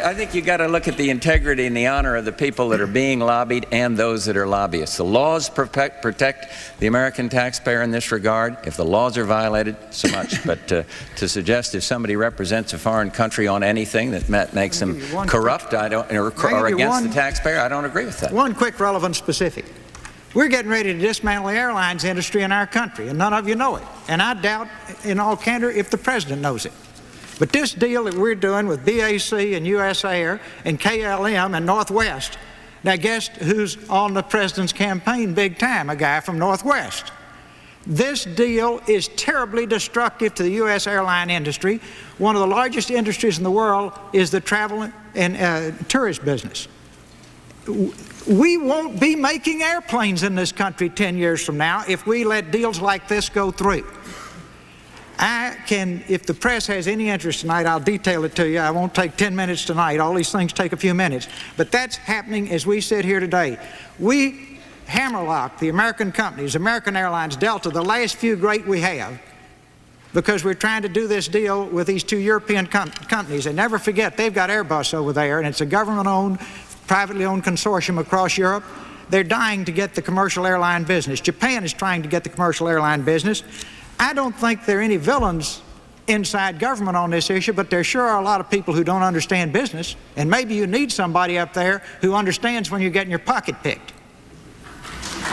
Speaker 2: I think you got to look at the integrity and the honor of the people that are being lobbied and those that are lobbyists. The laws protect the American taxpayer in this regard. If the laws are violated, so much. But to suggest if somebody represents a foreign country on anything that makes them corrupt, or against the taxpayer, I don't agree with that.
Speaker 4: One quick relevant specific. We're getting ready to dismantle the airlines industry in our country, and none of you know it. And I doubt, in all candor, if the president knows it. But this deal that we're doing with BAC and US Air and KLM and Northwest, now guess who's on the president's campaign big time? A guy from Northwest. This deal is terribly destructive to the U.S. airline industry. One of the largest industries in the world is the travel and tourist business. We won't be making airplanes in this country 10 years from now if we let deals like this go through. If the press has any interest tonight, I'll detail it to you. I won't take 10 minutes tonight. All these things take a few minutes. But that's happening as we sit here today. We hammerlock the American companies, American Airlines, Delta, the last few great we have, because we're trying to do this deal with these two European companies. And never forget, they've got Airbus over there, and it's a government-owned, privately owned consortium across Europe. They're dying to get the commercial airline business. Japan is trying to get the commercial airline business. I don't think there are any villains inside government on this issue, but there sure are a lot of people who don't understand business, and maybe you need somebody up there who understands when you're getting your pocket picked.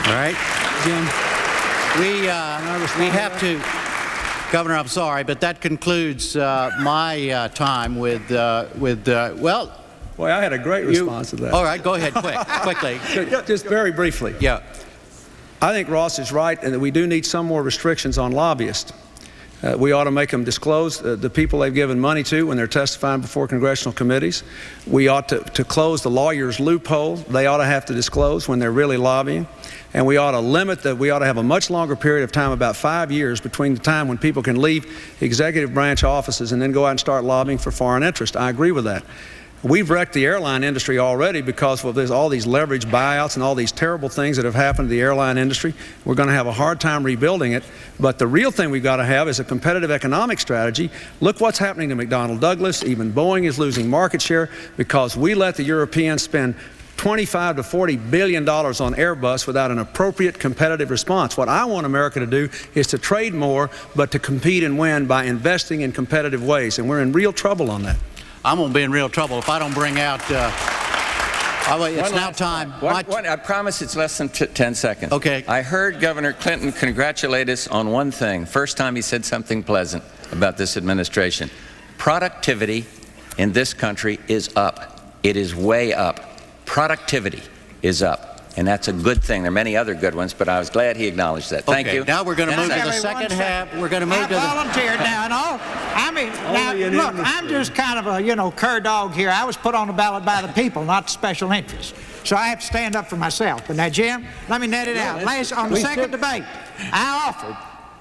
Speaker 1: All right, Jim, we have to, Governor, I'm sorry, but that concludes my time with well.
Speaker 3: Boy, I had a great response to that.
Speaker 1: All right, go ahead, quickly.
Speaker 3: Just very briefly.
Speaker 1: Yeah.
Speaker 3: I think Ross is right, and that we do need some more restrictions on lobbyists. We ought to make them disclose the people they've given money to when they're testifying before congressional committees. We ought to close the lawyers' loophole. They ought to have to disclose when they're really lobbying. And we ought to we ought to have a much longer period of time, about 5 years, between the time when people can leave executive branch offices and then go out and start lobbying for foreign interest. I agree with that. We've wrecked the airline industry already because there's all these leverage buyouts and all these terrible things that have happened to the airline industry. We're going to have a hard time rebuilding it. But the real thing we've got to have is a competitive economic strategy. Look what's happening to McDonnell Douglas. Even Boeing is losing market share because we let the Europeans spend $25 to $40 billion on Airbus without an appropriate competitive response. What I want America to do is to trade more, but to compete and win by investing in competitive ways. And we're in real trouble on that.
Speaker 1: I'm going to be in real trouble if I don't bring out, it's now time.
Speaker 2: I promise it's less than 10 seconds.
Speaker 1: Okay.
Speaker 2: I heard Governor Clinton congratulate us on one thing. First time he said something pleasant about this administration. Productivity in this country is up. It is way up. Productivity is up. And that's a good thing. There are many other good ones, but I was glad he acknowledged that. Thank you.
Speaker 1: Now we're going to move to the second half. We're going to move to the...
Speaker 4: I volunteered now and all. I mean, now, look, I'm just kind of a, cur dog here. I was put on the ballot by the people, not the special interests. So I have to stand up for myself. But now, Jim, let me net it out. On the second debate, I offered,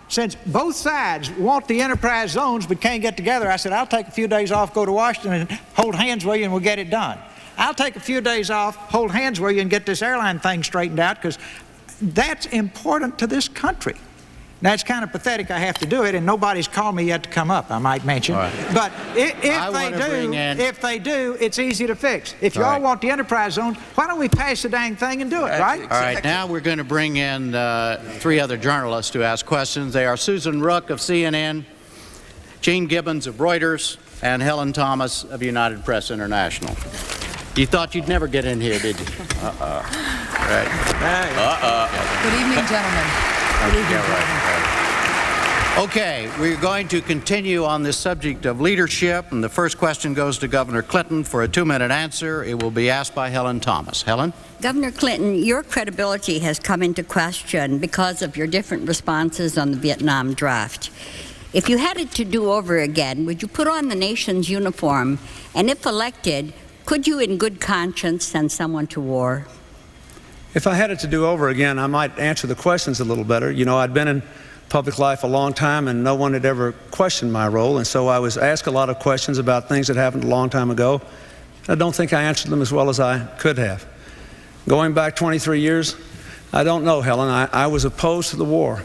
Speaker 4: since both sides want the enterprise zones but can't get together, I said, I'll take a few days off, go to Washington, and hold hands with you, and we'll get it done. I'll take a few days off, hold hands with you, and get this airline thing straightened out, because that's important to this country. Now, it's kind of pathetic I have to do it, and nobody's called me yet to come up, I might mention.
Speaker 1: Right.
Speaker 4: But if they do, it's easy to fix. If you all want the enterprise zones, why don't we pass the dang thing and do it, right?
Speaker 1: All right, now we're going to bring in three other journalists to ask questions. They are Susan Rook of CNN, Gene Gibbons of Reuters, and Helen Thomas of United Press International. You thought you'd never get in here, did you? Right.
Speaker 5: Good evening, gentlemen. Good evening, gentlemen.
Speaker 1: Okay, we're going to continue on this subject of leadership, and the first question goes to Governor Clinton for a 2-minute answer. It will be asked by Helen Thomas. Helen?
Speaker 6: Governor Clinton, your credibility has come into question because of your different responses on the Vietnam draft. If you had it to do over again, would you put on the nation's uniform, and if elected, could you in good conscience send someone to war?
Speaker 3: If I had it to do over again, I might answer the questions a little better. I'd been in public life a long time, and no one had ever questioned my role, and so I was asked a lot of questions about things that happened a long time ago. I don't think I answered them as well as I could have. Going back 23 years, I don't know, Helen. I was opposed to the war.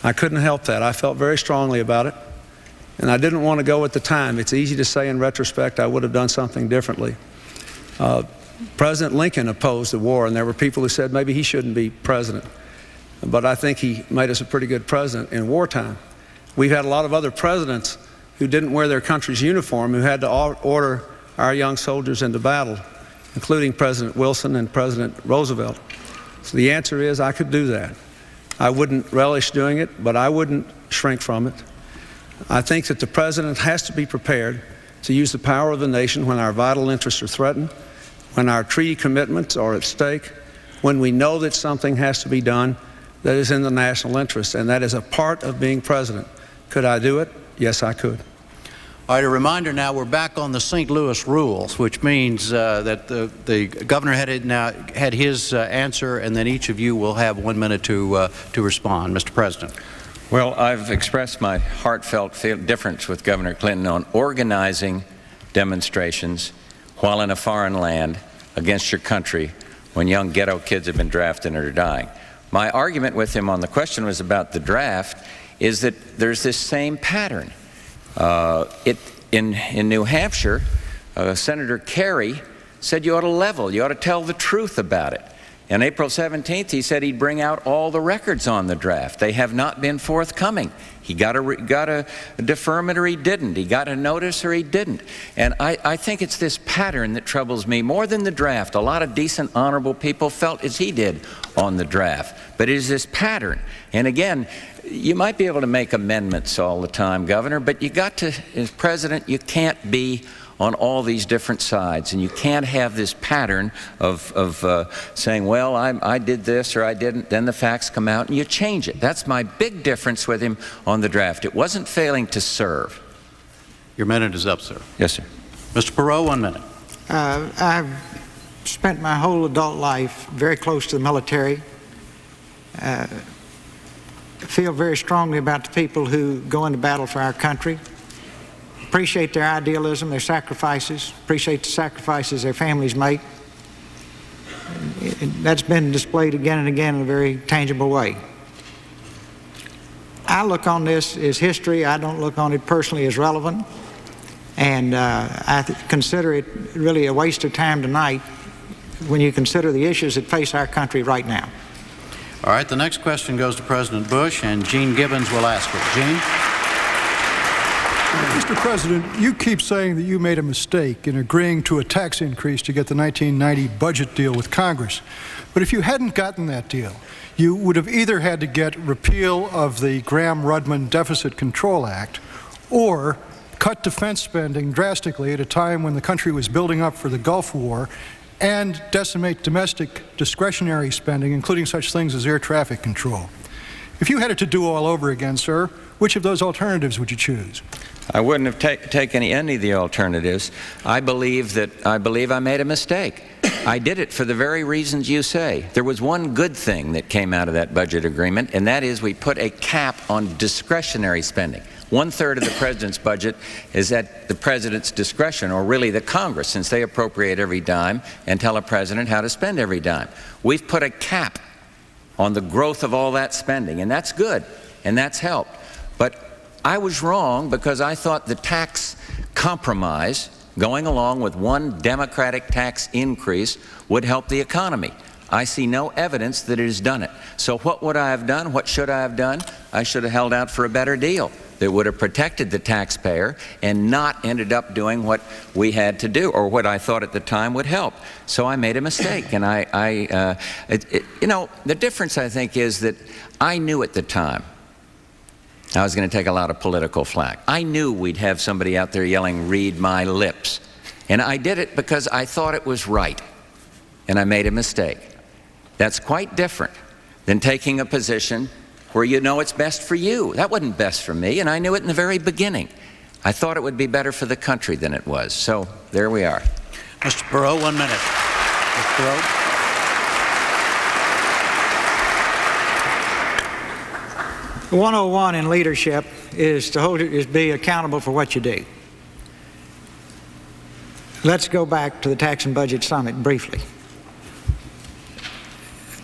Speaker 3: I couldn't help that. I felt very strongly about it. And I didn't want to go at the time. It's easy to say in retrospect I would have done something differently. President Lincoln opposed the war, and there were people who said maybe he shouldn't be president. But I think he made us a pretty good president in wartime. We've had a lot of other presidents who didn't wear their country's uniform, who had to order our young soldiers into battle, including President Wilson and President Roosevelt. So the answer is I could do that. I wouldn't relish doing it, but I wouldn't shrink from it. I think that the President has to be prepared to use the power of the nation when our vital interests are threatened, when our treaty commitments are at stake, when we know that something has to be done that is in the national interest, and that is a part of being President. Could I do it? Yes, I could.
Speaker 1: All right, a reminder now, we're back on the St. Louis rules, which means that the governor had his answer, and then each of you will have 1 minute to respond. Mr. President.
Speaker 2: Well, I've expressed my heartfelt difference with Governor Clinton on organizing demonstrations while in a foreign land against your country when young ghetto kids have been drafted and are dying. My argument with him on the question was about the draft is that there's this same pattern. In New Hampshire, Senator Kerry said you ought to level, you ought to tell the truth about it. On April 17th, he said he'd bring out all the records on the draft. They have not been forthcoming. He got a deferment or he didn't. He got a notice or he didn't. And I think it's this pattern that troubles me more than the draft. A lot of decent, honorable people felt as he did on the draft. But it is this pattern. And again, you might be able to make amendments all the time, Governor, but you got to, as President, you can't be on all these different sides, and you can't have this pattern of saying, well, I did this or I didn't, then the facts come out and you change it. That's my big difference with him on the draft. It wasn't failing to serve.
Speaker 1: Your minute is up, sir.
Speaker 2: Yes, sir.
Speaker 1: Mr. Perot, 1 minute.
Speaker 4: I've spent my whole adult life very close to the military. I feel very strongly about the people who go into battle for our country. Appreciate their idealism, their sacrifices, appreciate the sacrifices their families make. That's been displayed again and again in a very tangible way. I look on this as history. I don't look on it personally as relevant. And I consider it really a waste of time tonight when you consider the issues that face our country right now.
Speaker 1: All right, the next question goes to President Bush, and Gene Gibbons will ask it. Gene?
Speaker 7: Mr. President, you keep saying that you made a mistake in agreeing to a tax increase to get the 1990 budget deal with Congress. But if you hadn't gotten that deal, you would have either had to get repeal of the Graham-Rudman Deficit Control Act or cut defense spending drastically at a time when the country was building up for the Gulf War and decimate domestic discretionary spending, including such things as air traffic control. If you had it to do all over again, sir, which of those alternatives would you choose?
Speaker 2: I wouldn't have taken any of the alternatives. I believe I made a mistake. I did it for the very reasons you say. There was one good thing that came out of that budget agreement, and that is we put a cap on discretionary spending. 1/3 of the President's budget is at the President's discretion, or really the Congress, since they appropriate every dime and tell a President how to spend every dime. We've put a cap on the growth of all that spending, and that's good, and that's helped. But I was wrong because I thought the tax compromise, going along with one Democratic tax increase, would help the economy. I see no evidence that it has done it. So what would I have done? What should I have done? I should have held out for a better deal that would have protected the taxpayer and not ended up doing what we had to do, or what I thought at the time would help. So I made a mistake, and you know, the difference I think is that I knew at the time I was going to take a lot of political flack. I knew we'd have somebody out there yelling, "Read my lips." And I did it because I thought it was right, and I made a mistake. That's quite different than taking a position where you know it's best for you. That wasn't best for me, and I knew it in the very beginning. I thought it would be better for the country than it was. So there we are.
Speaker 1: Mr. Perot, 1 minute. Mr. Perot.
Speaker 4: The 101 in leadership is to be accountable for what you do. Let's go back to the Tax and Budget Summit briefly.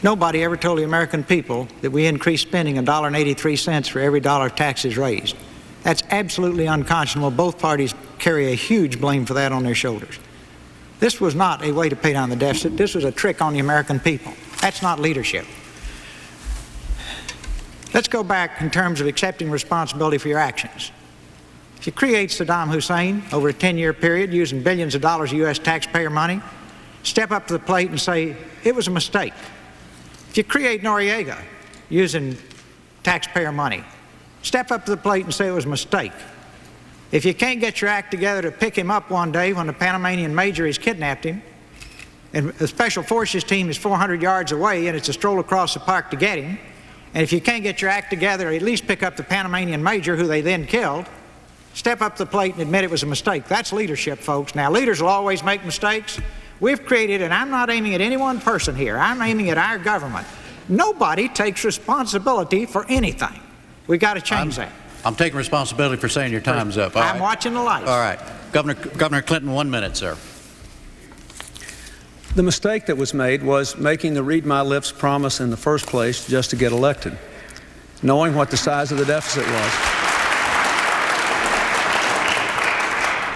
Speaker 4: Nobody ever told the American people that we increased spending $1.83 for every dollar of taxes raised. That's absolutely unconscionable. Both parties carry a huge blame for that on their shoulders. This was not a way to pay down the deficit. This was a trick on the American people. That's not leadership. Let's go back in terms of accepting responsibility for your actions. If you create Saddam Hussein over a 10-year period using billions of dollars of U.S. taxpayer money, step up to the plate and say, it was a mistake. If you create Noriega using taxpayer money, Step up to the plate and say it was a mistake. If you can't get your act together to pick him up one day when the Panamanian major has kidnapped him, and the Special Forces team is 400 yards away and it's a stroll across the park to get him, and if you can't get your act together, at least pick up the Panamanian major who they then killed, step up to the plate and admit it was a mistake. That's leadership, folks. Now, leaders will always make mistakes. We've created, and I'm not aiming at any one person here, I'm aiming at our government. Nobody takes responsibility for anything. We've got to change that.
Speaker 1: I'm taking responsibility for saying your time's up.
Speaker 4: I'm watching the lights.
Speaker 1: All right. Governor Clinton, 1 minute, sir.
Speaker 3: The mistake that was made was making the read my lips promise in the first place just to get elected, knowing what the size of the deficit was.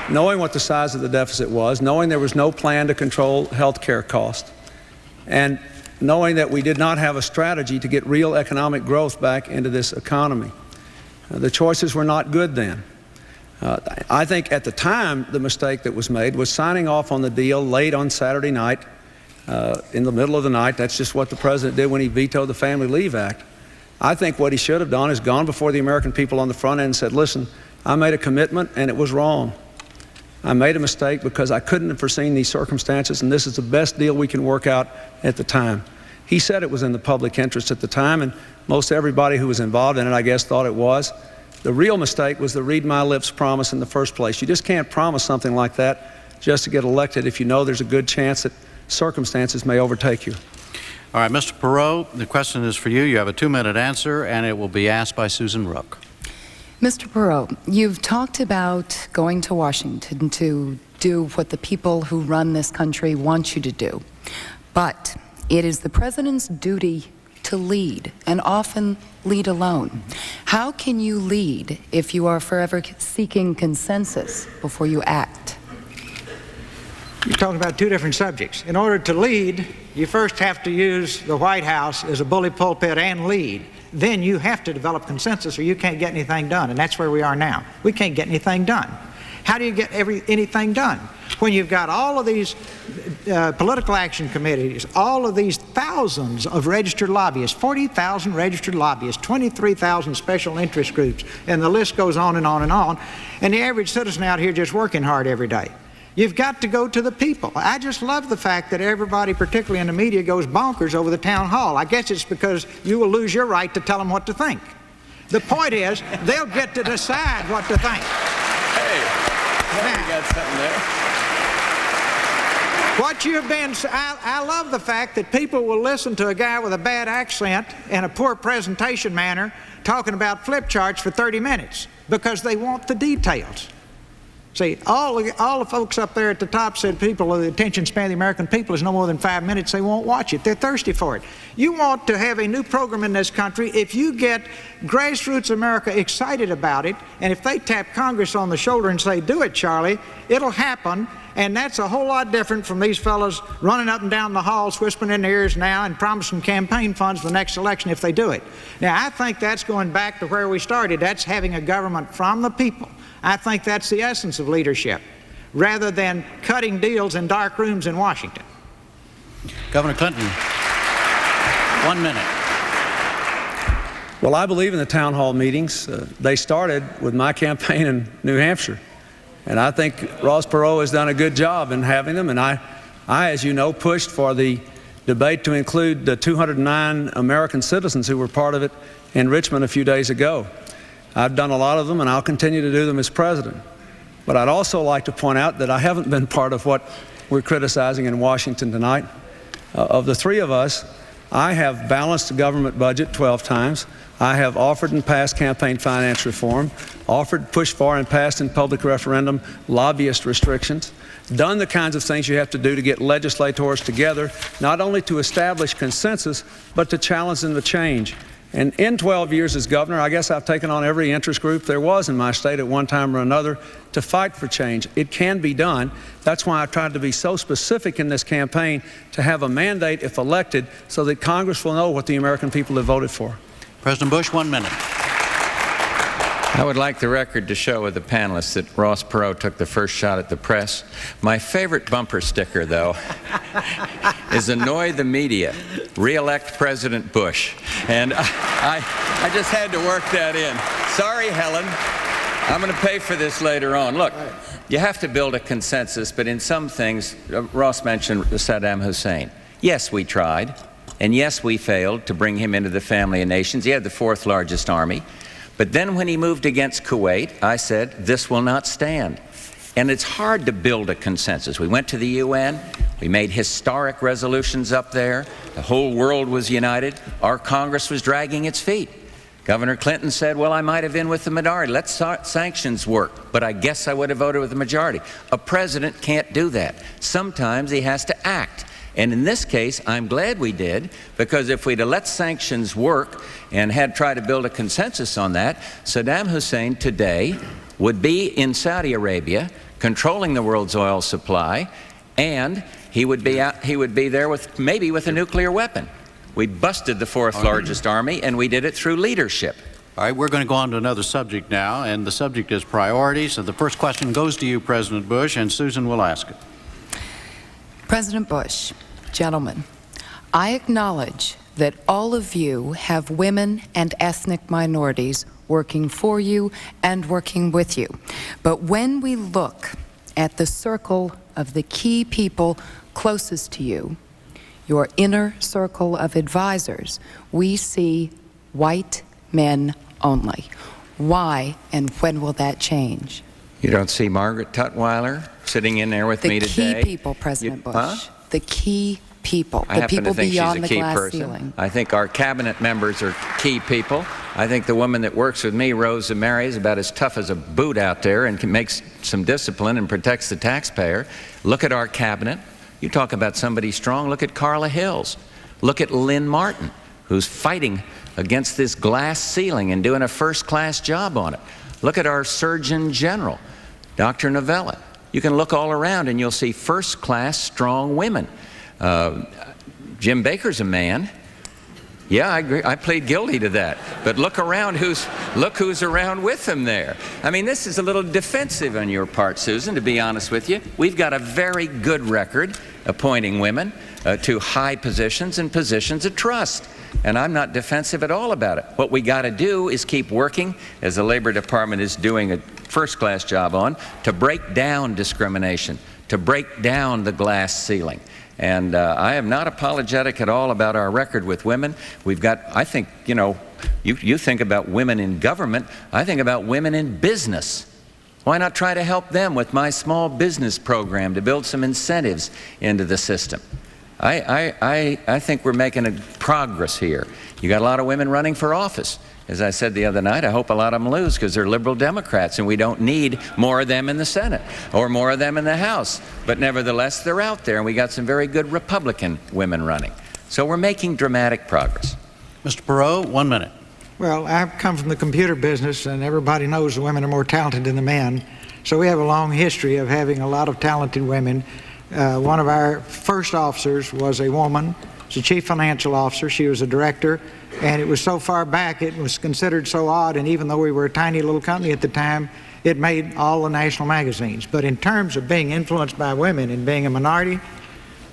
Speaker 3: Knowing what the size of the deficit was, knowing there was no plan to control health care costs, and knowing that we did not have a strategy to get real economic growth back into this economy. The choices were not good then. I think at the time the mistake that was made was signing off on the deal late on Saturday night, in the middle of the night. That's just what the president did when he vetoed the Family Leave Act. I think what he should have done is gone before the American people on the front end and said, listen, I made a commitment and it was wrong. I made a mistake because I couldn't have foreseen these circumstances, and this is the best deal we can work out at the time. He said it was in the public interest at the time, and most everybody who was involved in it, I guess, thought it was. The real mistake was the read my lips promise in the first place. You just can't promise something like that just to get elected if you know there's a good chance that circumstances may overtake you.
Speaker 1: All right, Mr. Perot, the question is for you. You have a 2-minute answer, and it will be asked by Susan Rook.
Speaker 5: Mr. Perot, you've talked about going to Washington to do what the people who run this country want you to do. But it is the president's duty to lead, and often lead alone. How can you lead if you are forever seeking consensus before you act?
Speaker 4: You're talking about two different subjects. In order to lead, you first have to use the White House as a bully pulpit and lead. Then you have to develop consensus or you can't get anything done, and that's where we are now. We can't get anything done. How do you get anything done? When you've got all of these political action committees, all of these thousands of registered lobbyists, 40,000 registered lobbyists, 23,000 special interest groups, and the list goes on and on and on, and the average citizen out here just working hard every day. You've got to go to the people. I just love the fact that everybody, particularly in the media, goes bonkers over the town hall. I guess it's because you will lose your right to tell them what to think. The point is, they'll get to decide what to think.
Speaker 2: Hey, you got something there.
Speaker 4: What you've been, I love the fact that people will listen to a guy with a bad accent and a poor presentation manner talking about flip charts for 30 minutes because they want the details. See, all the folks up there at the top said the attention span of the American people is no more than 5 minutes. They won't watch it. They're thirsty for it. You want to have a new program in this country. If you get grassroots America excited about it, and if they tap Congress on the shoulder and say, do it, Charlie, it'll happen. And that's a whole lot different from these fellows running up and down the halls, whispering in their ears now and promising campaign funds for the next election if they do it. Now, I think that's going back to where we started. That's having a government from the people. I think that's the essence of leadership, rather than cutting deals in dark rooms in Washington.
Speaker 1: Governor Clinton, 1 minute.
Speaker 3: Well, I believe in the town hall meetings. They started with my campaign in New Hampshire. And I think Ross Perot has done a good job in having them. And I, as you know, pushed for the debate to include the 209 American citizens who were part of it in Richmond a few days ago. I've done a lot of them, and I'll continue to do them as president. But I'd also like to point out that I haven't been part of what we're criticizing in Washington tonight. Of the three of us, I have balanced the government budget 12 times. I have offered and passed campaign finance reform, offered, pushed for, and passed in public referendum lobbyist restrictions, done the kinds of things you have to do to get legislators together, not only to establish consensus, but to challenge them to change. And in 12 years as governor, I guess I've taken on every interest group there was in my state at one time or another to fight for change. It can be done. That's why I tried to be so specific in this campaign to have a mandate, if elected, so that Congress will know what the American people have voted for.
Speaker 1: President Bush, 1 minute.
Speaker 2: I would like the record to show with the panelists that Ross Perot took the first shot at the press. My favorite bumper sticker, though, is "Annoy the Media, Re-elect President Bush." And I just had to work that in. Sorry, Helen. I'm going to pay for this later on. Look, you have to build a consensus, but in some things, Ross mentioned Saddam Hussein. Yes, we tried, and yes, we failed to bring him into the family of nations. He had the fourth largest army. But then when he moved against Kuwait, I said, this will not stand. And it's hard to build a consensus. We went to the UN. We made historic resolutions up there. The whole world was united. Our Congress was dragging its feet. Governor Clinton said, well, I might have been with the minority. Let sanctions work. But I guess I would have voted with the majority. A president can't do that. Sometimes he has to act. And in this case, I'm glad we did, because if we'd have let sanctions work and had tried to build a consensus on that, Saddam Hussein today would be in Saudi Arabia controlling the world's oil supply, and he would be there with maybe with a nuclear weapon. We busted the fourth largest army, and we did it through leadership.
Speaker 1: All right, we're going to go on to another subject now, and the subject is priorities. And the first question goes to you, President Bush, and Susan will ask it.
Speaker 5: President Bush, gentlemen, I acknowledge that all of you have women and ethnic minorities working for you and working with you. But when we look at the circle of the key people closest to you, your inner circle of advisors, we see white men only. Why and when will that change?
Speaker 2: You don't see Margaret Tutwiler sitting in there with me today?
Speaker 5: The key people, President Bush. The key people.
Speaker 2: I
Speaker 5: The people beyond the glass
Speaker 2: person.
Speaker 5: ceiling.
Speaker 2: I think our cabinet members are key people. I think the woman that works with me, Rosa Mary, is about as tough as a boot out there and makes some discipline and protects the taxpayer. Look at our cabinet. You talk about somebody strong. Look at Carla Hills. Look at Lynn Martin, who's fighting against this glass ceiling and doing a first-class job on it. Look at our Surgeon General, Dr. Novella. You can look all around and you'll see first-class strong women. Jim Baker's a man. Yeah, I agree. I plead guilty to that. But look around, look who's around with him there. I mean, this is a little defensive on your part, Susan, to be honest with you. We've got a very good record appointing women to high positions and positions of trust. And I'm not defensive at all about it. What we got to do is keep working, as the Labor Department is doing a first-class job on, to break down discrimination, to break down the glass ceiling. And I am not apologetic at all about our record with women. We've got, I think, you know, you think about women in government, I think about women in business. Why not try to help them with my small business program to build some incentives into the system? I think we're making a progress here. You got a lot of women running for office. As I said the other night, I hope a lot of them lose because they're liberal Democrats and we don't need more of them in the Senate or more of them in the House. But nevertheless, they're out there and we got some very good Republican women running. So we're making dramatic progress.
Speaker 1: Mr. Perot, 1 minute.
Speaker 4: Well, I've come from the computer business, and everybody knows the women are more talented than the men. So we have a long history of having a lot of talented women. One of our first officers was a woman. She's a chief financial officer. She was a director. And it was so far back, it was considered so odd. And even though we were a tiny little company at the time, it made all the national magazines. But in terms of being influenced by women and being a minority,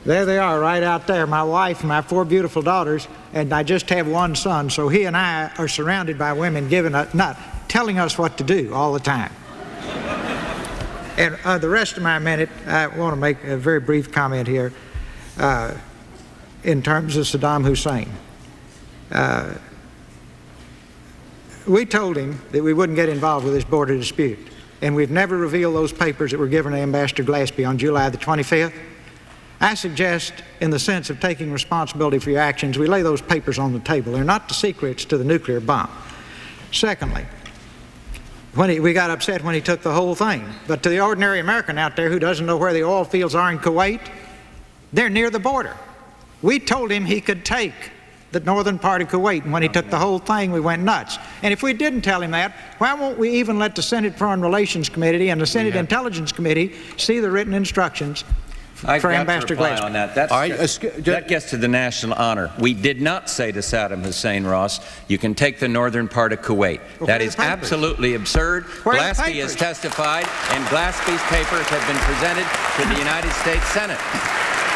Speaker 4: there they are right out there. My wife and my 4 beautiful daughters, and I just have one son. So he and I are surrounded by women not telling us what to do all the time. And the rest of my minute, I want to make a very brief comment here in terms of Saddam Hussein. We told him that we wouldn't get involved with this border dispute, and we've never revealed those papers that were given to Ambassador Glaspie on July the 25th. I suggest, in the sense of taking responsibility for your actions, we lay those papers on the table. They're not the secrets to the nuclear bomb. Secondly, we got upset when he took the whole thing. But to the ordinary American out there who doesn't know where the oil fields are in Kuwait, they're near the border. We told him he could take the northern part of Kuwait, and when he took the whole thing, we went nuts. And if we didn't tell him that, why won't we even let the Senate Foreign Relations Committee and the Senate Intelligence Committee see the written instructions
Speaker 2: I've
Speaker 4: for
Speaker 2: got
Speaker 4: Ambassador
Speaker 2: to reply
Speaker 4: Glasper.
Speaker 2: on that. That gets to the national honor. We did not say to Saddam Hussein, Ross, you can take the northern part of Kuwait. That is absolutely absurd. Glaspie has testified, and Glaspie's papers have been presented to the United States Senate.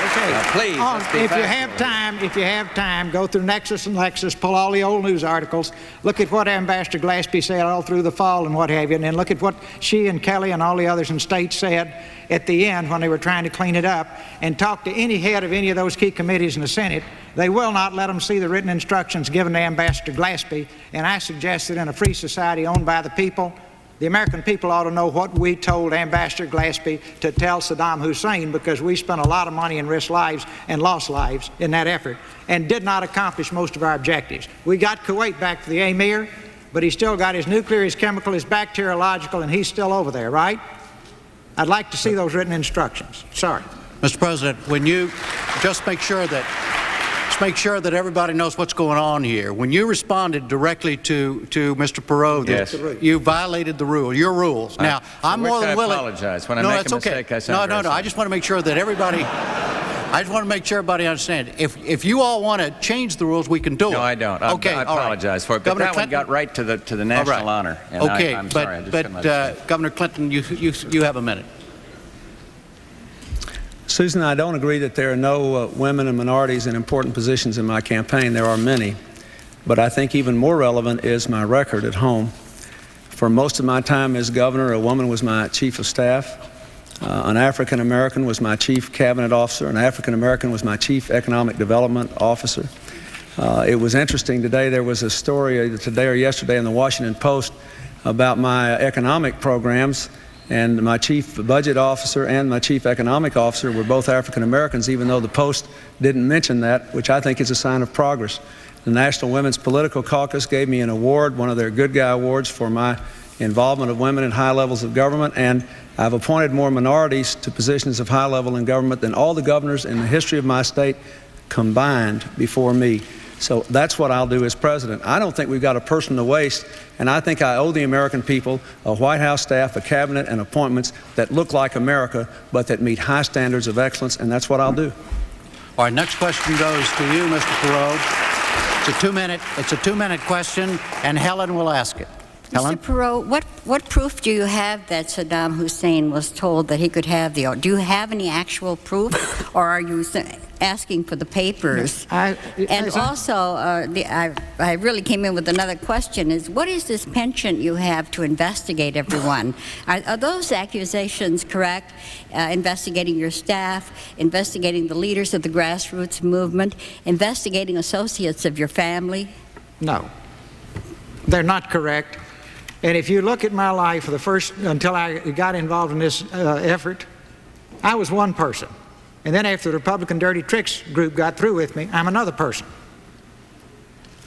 Speaker 4: Okay.
Speaker 2: Please, let's be
Speaker 4: if you
Speaker 2: factual.
Speaker 4: have time, go through Nexus and Lexus, pull all the old news articles, look at what Ambassador Glaspie said all through the fall and what have you, and then look at what she and Kelly and all the others in state said at the end when they were trying to clean it up, and talk to any head of any of those key committees in the Senate. They will not let them see the written instructions given to Ambassador Glaspie, and I suggest that in a free society owned by the people, the American people ought to know what we told Ambassador Glaspie to tell Saddam Hussein, because we spent a lot of money and risked lives and lost lives in that effort and did not accomplish most of our objectives. We got Kuwait back for the emir, but he's still got his nuclear, his chemical, his bacteriological, and he's still over there, right? I'd like to see those written instructions. Sorry.
Speaker 1: Mr. President, when you just make sure that everybody knows what's going on here. When you responded directly to Mr. Perot,
Speaker 2: yes,
Speaker 1: you violated the rule, your rules. Now, I'm more than willing.
Speaker 2: I apologize. When I make a mistake, I sound
Speaker 1: No. I just want to make sure that everybody. I just want to make sure everybody understands. If you all want to change the rules, we can do it.
Speaker 2: No, I don't.
Speaker 1: Okay,
Speaker 2: I apologize for it. But
Speaker 1: Governor
Speaker 2: that
Speaker 1: Clinton,
Speaker 2: one got right to the national honor. And
Speaker 1: okay,
Speaker 2: I'm sorry. I just couldn't let it slip.
Speaker 1: Governor Clinton, you have a minute.
Speaker 3: Susan, I don't agree that there are no women and minorities in important positions in my campaign. There are many. But I think even more relevant is my record at home. For most of my time as governor, a woman was my chief of staff. An African American was my chief cabinet officer. An African American was my chief economic development officer. It was interesting today. There was a story either today or yesterday in the Washington Post about my economic programs. And my chief budget officer and my chief economic officer were both African Americans, even though the Post didn't mention that, which I think is a sign of progress. The National Women's Political Caucus gave me an award, one of their Good Guy Awards, for my involvement of women in high levels of government, and I've appointed more minorities to positions of high level in government than all the governors in the history of my state combined before me. So that's what I'll do as president. I don't think we've got a person to waste, and I think I owe the American people a White House staff, a cabinet, and appointments that look like America, but that meet high standards of excellence, and that's what I'll do.
Speaker 1: All right, next question goes to you, Mr. Perot. It's a two-minute question, and Helen will ask it. Helen?
Speaker 6: Mr. Perot, what proof do you have that Saddam Hussein was told that he could have the? Do you have any actual proof, or are you asking for the papers? I really came in with another question: is what is this penchant you have to investigate everyone? Are those accusations correct? Investigating your staff, investigating the leaders of the grassroots movement, investigating associates of your family?
Speaker 4: No, they're not correct. And if you look at my life until I got involved in this effort, I was one person. And then after the Republican Dirty Tricks group got through with me, I'm another person,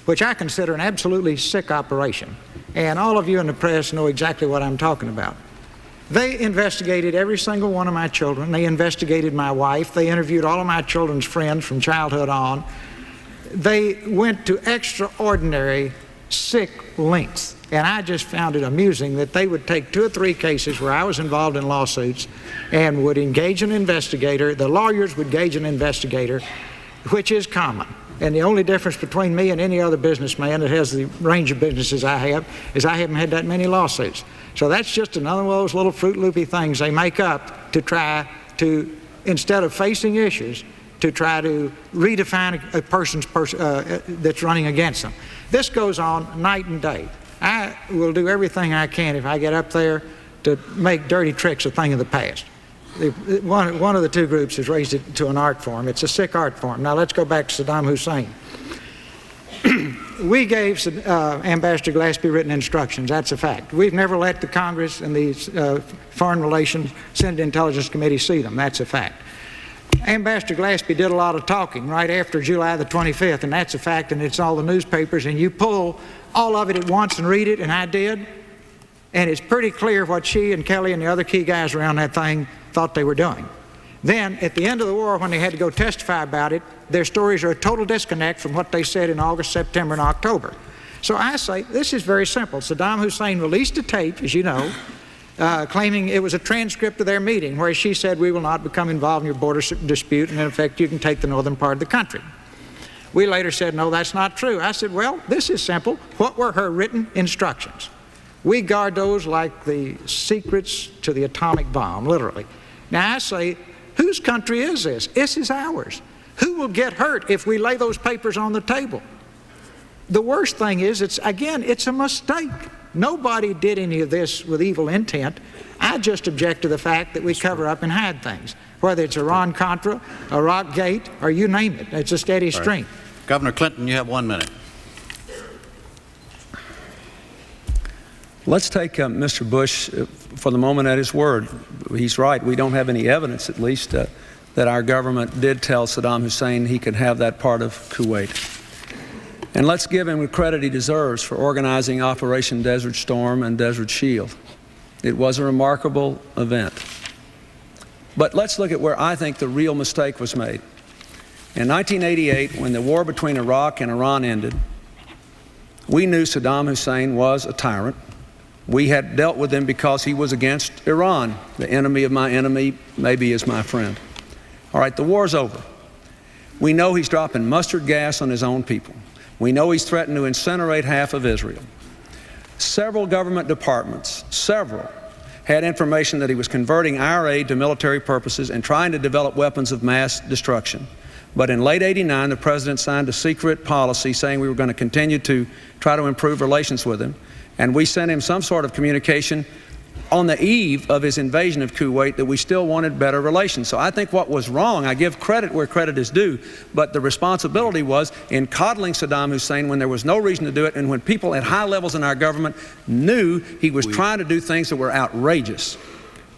Speaker 4: which I consider an absolutely sick operation. And all of you in the press know exactly what I'm talking about. They investigated every single one of my children. They investigated my wife. They interviewed all of my children's friends from childhood on. They went to extraordinary, sick lengths. And I just found it amusing that they would take 2 or 3 cases where I was involved in lawsuits and would engage an investigator. The lawyers would engage an investigator, which is common. And the only difference between me and any other businessman that has the range of businesses I have is I haven't had that many lawsuits. So that's just another one of those little Fruit Loopy things they make up to try to, instead of facing issues, to try to redefine a person's that's running against them. This goes on night and day. I will do everything I can if I get up there to make dirty tricks a thing of the past. One of the 2 groups has raised it to an art form. It's a sick art form. Now let's go back to Saddam Hussein. We gave Ambassador Glaspie written instructions. That's a fact. We've never let the Congress and the Foreign Relations Senate Intelligence Committee see them. That's a fact. Ambassador Glaspie did a lot of talking right after July the 25th, and that's a fact, and it's all the newspapers, and you pull all of it at once and read it, and I did, and it's pretty clear what she and Kelly and the other key guys around that thing thought they were doing. Then, at the end of the war, when they had to go testify about it, their stories are a total disconnect from what they said in August, September, and October. So I say, this is very simple. Saddam Hussein released a tape, as you know, claiming it was a transcript of their meeting where she said, "We will not become involved in your border dispute, and in effect, you can take the northern part of the country." We later said, "No, that's not true." I said, "Well, this is simple. What were her written instructions? We guard those like the secrets to the atomic bomb, literally." Now I say, whose country is this? This is ours. Who will get hurt if we lay those papers on the table? The worst thing is, it's a mistake. Nobody did any of this with evil intent. I just object to the fact that we cover up and hide things, whether it's Iran-Contra, Iraq-Gate, or you name it. It's a steady stream.
Speaker 1: Governor Clinton, you have 1 minute.
Speaker 3: Let's take Mr. Bush for the moment at his word. He's right. We don't have any evidence, at least, that our government did tell Saddam Hussein he could have that part of Kuwait. And let's give him the credit he deserves for organizing Operation Desert Storm and Desert Shield. It was a remarkable event. But let's look at where I think the real mistake was made. In 1988, when the war between Iraq and Iran ended, we knew Saddam Hussein was a tyrant. We had dealt with him because he was against Iran. The enemy of my enemy maybe is my friend. All right, the war's over. We know he's dropping mustard gas on his own people. We know he's threatened to incinerate half of Israel. Several government departments, had information that he was converting our aid to military purposes and trying to develop weapons of mass destruction. But in late '89, the president signed a secret policy saying we were going to continue to try to improve relations with him. And we sent him some sort of communication on the eve of his invasion of Kuwait that we still wanted better relations. So I think what was wrong, I give credit where credit is due, but the responsibility was in coddling Saddam Hussein when there was no reason to do it and when people at high levels in our government knew he was trying to do things that were outrageous.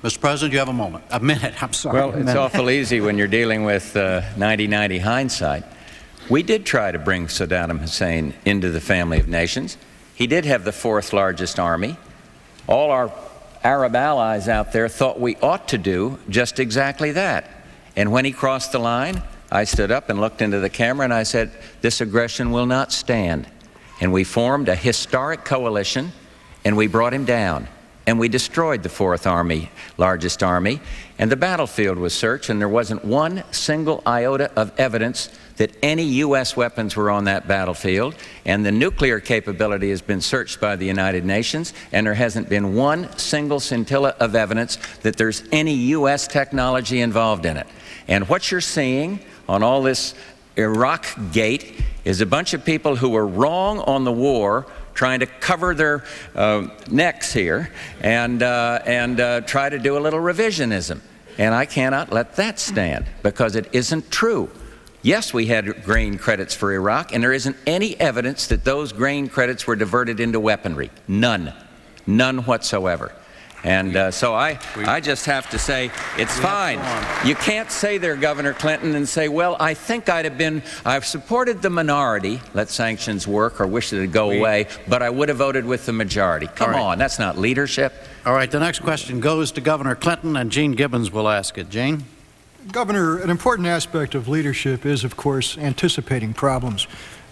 Speaker 1: Mr. President, you have a minute. I'm sorry.
Speaker 2: Well, it's awful easy when you're dealing with 90/90 hindsight. We did try to bring Saddam Hussein into the family of nations. He did have the 4th largest army. All our Arab allies out there thought we ought to do just exactly that. And when he crossed the line, I stood up and looked into the camera and I said, this aggression will not stand. And we formed a historic coalition and we brought him down. And we destroyed the 4th army, largest army. And the battlefield was searched and there wasn't one single iota of evidence that any U.S. weapons were on that battlefield, and the nuclear capability has been searched by the United Nations, and there hasn't been one single scintilla of evidence that there's any U.S. technology involved in it. And what you're seeing on all this Iraq gate is a bunch of people who were wrong on the war, trying to cover their necks here and try to do a little revisionism. And I cannot let that stand because it isn't true. Yes, we had grain credits for Iraq, and there isn't any evidence that those grain credits were diverted into weaponry. None. None whatsoever. And so I just have to say, it's fine. You can't say there, Governor Clinton, and say, well, I think I've supported the minority, let sanctions work, or wish that it'd go away, but I would have voted with the majority. Come on, that's not leadership.
Speaker 1: All right, the next question goes to Governor Clinton, and Gene Gibbons will ask it. Gene?
Speaker 7: Governor, an important aspect of leadership is, of course, anticipating problems.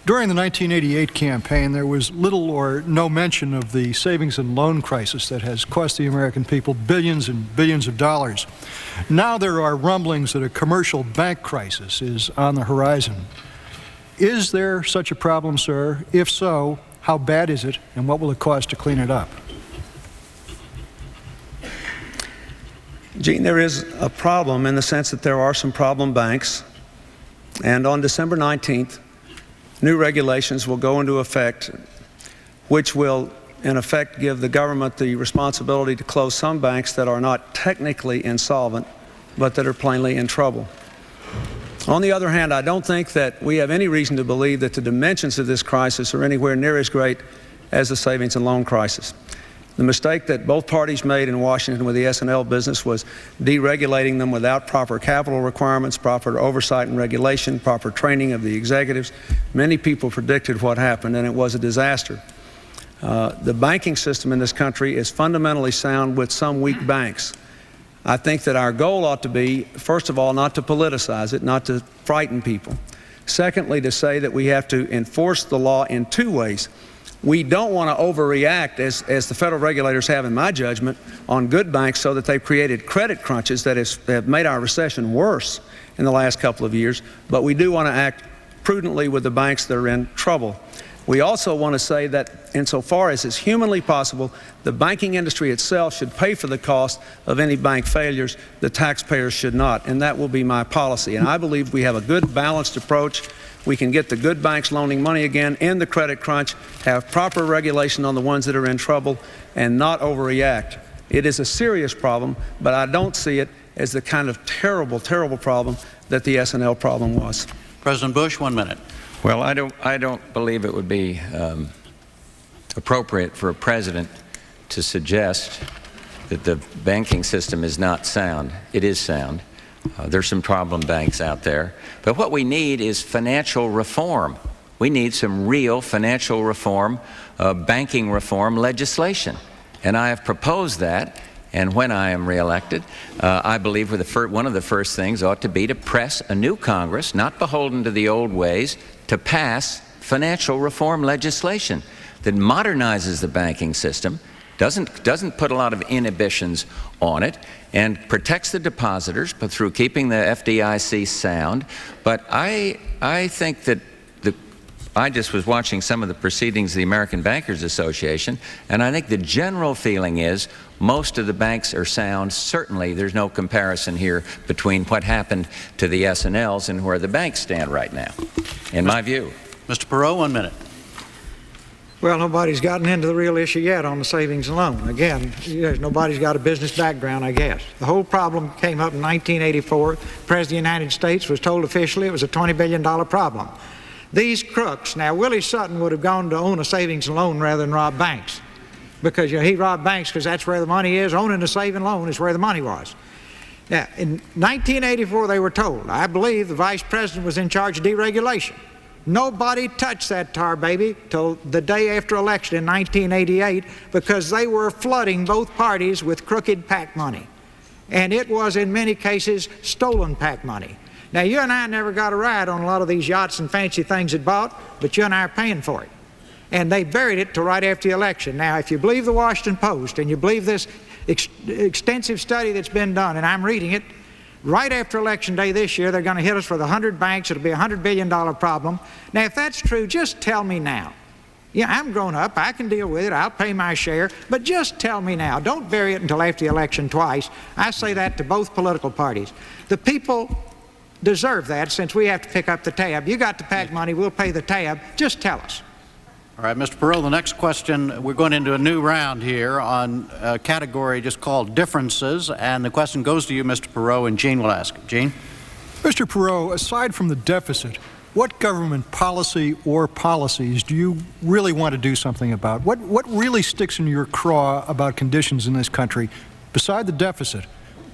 Speaker 7: During the 1988 campaign, there was little or no mention of the savings and loan crisis that has cost the American people billions and billions of dollars. Now there are rumblings that a commercial bank crisis is on the horizon. Is there such a problem, sir? If so, how bad is it, and what will it cost to clean it up?
Speaker 3: Gene, there is a problem in the sense that there are some problem banks, and on December 19th, new regulations will go into effect, which will, in effect, give the government the responsibility to close some banks that are not technically insolvent, but that are plainly in trouble. On the other hand, I don't think that we have any reason to believe that the dimensions of this crisis are anywhere near as great as the savings and loan crisis. The mistake that both parties made in Washington with the S&L business was deregulating them without proper capital requirements, proper oversight and regulation, proper training of the executives. Many people predicted what happened, and it was a disaster. The banking system in this country is fundamentally sound with some weak banks. I think that our goal ought to be, first of all, not to politicize it, not to frighten people. Secondly, to say that we have to enforce the law in two ways. We don't want to overreact, as the federal regulators have, in my judgment, on good banks so that they've created credit crunches that have made our recession worse in the last couple of years. But we do want to act prudently with the banks that are in trouble. We also want to say that insofar as is humanly possible, the banking industry itself should pay for the cost of any bank failures. The taxpayers should not, and that will be my policy. And I believe we have a good balanced approach. We can get the good banks loaning money again, end the credit crunch, have proper regulation on the ones that are in trouble, and not overreact. It is a serious problem, but I don't see it as the kind of terrible, terrible problem that the S&L problem was.
Speaker 1: President Bush, 1 minute.
Speaker 2: Well, I don't believe it would be appropriate for a president to suggest that the banking system is not sound. It is sound. There's some problem banks out there. But what we need is financial reform. We need some real financial reform, banking reform legislation. And I have proposed that. And when I am reelected, I believe one of the first things ought to be to press a new Congress, not beholden to the old ways, to pass financial reform legislation that modernizes the banking system, doesn't put a lot of inhibitions on it, and protects the depositors but through keeping the FDIC sound. But I think that I just was watching some of the proceedings of the American Bankers Association, and I think the general feeling is most of the banks are sound. Certainly there's no comparison here between what happened to the S&Ls and where the banks stand right now, in my view.
Speaker 1: Mr. Perot, 1 minute.
Speaker 4: Well, nobody's gotten into the real issue yet on the savings and loan. Again, nobody's got a business background, I guess. The whole problem came up in 1984. The President of the United States was told officially it was a $20 billion problem. These crooks, now Willie Sutton would have gone to own a savings and loan rather than rob banks, because he robbed banks because that's where the money is. Owning a saving loan is where the money was. Now, in 1984 they were told, I believe the Vice President was in charge of deregulation. Nobody touched that tar baby till the day after election in 1988, because they were flooding both parties with crooked PAC money. And it was in many cases stolen PAC money. Now, you and I never got a ride on a lot of these yachts and fancy things it bought, but you and I are paying for it. And they buried it till right after the election. Now, if you believe the Washington Post and you believe this extensive study that's been done, and I'm reading it, right after Election Day this year, they're going to hit us with 100 banks. It'll be a $100 billion problem. Now, if that's true, just tell me now. Yeah, I'm grown up. I can deal with it. I'll pay my share. But just tell me now. Don't bury it until after the election twice. I say that to both political parties. The people deserve that, since we have to pick up the tab. You got the PAC money, we'll pay the tab. Just tell us.
Speaker 1: All right, Mr. Perot, the next question, we're going into a new round here on a category just called differences, and the question goes to you, Mr. Perot, and Gene will ask. Gene?
Speaker 7: Mr. Perot, aside from the deficit, what government policy or policies do you really want to do something about? What really sticks in your craw about conditions in this country, beside the deficit,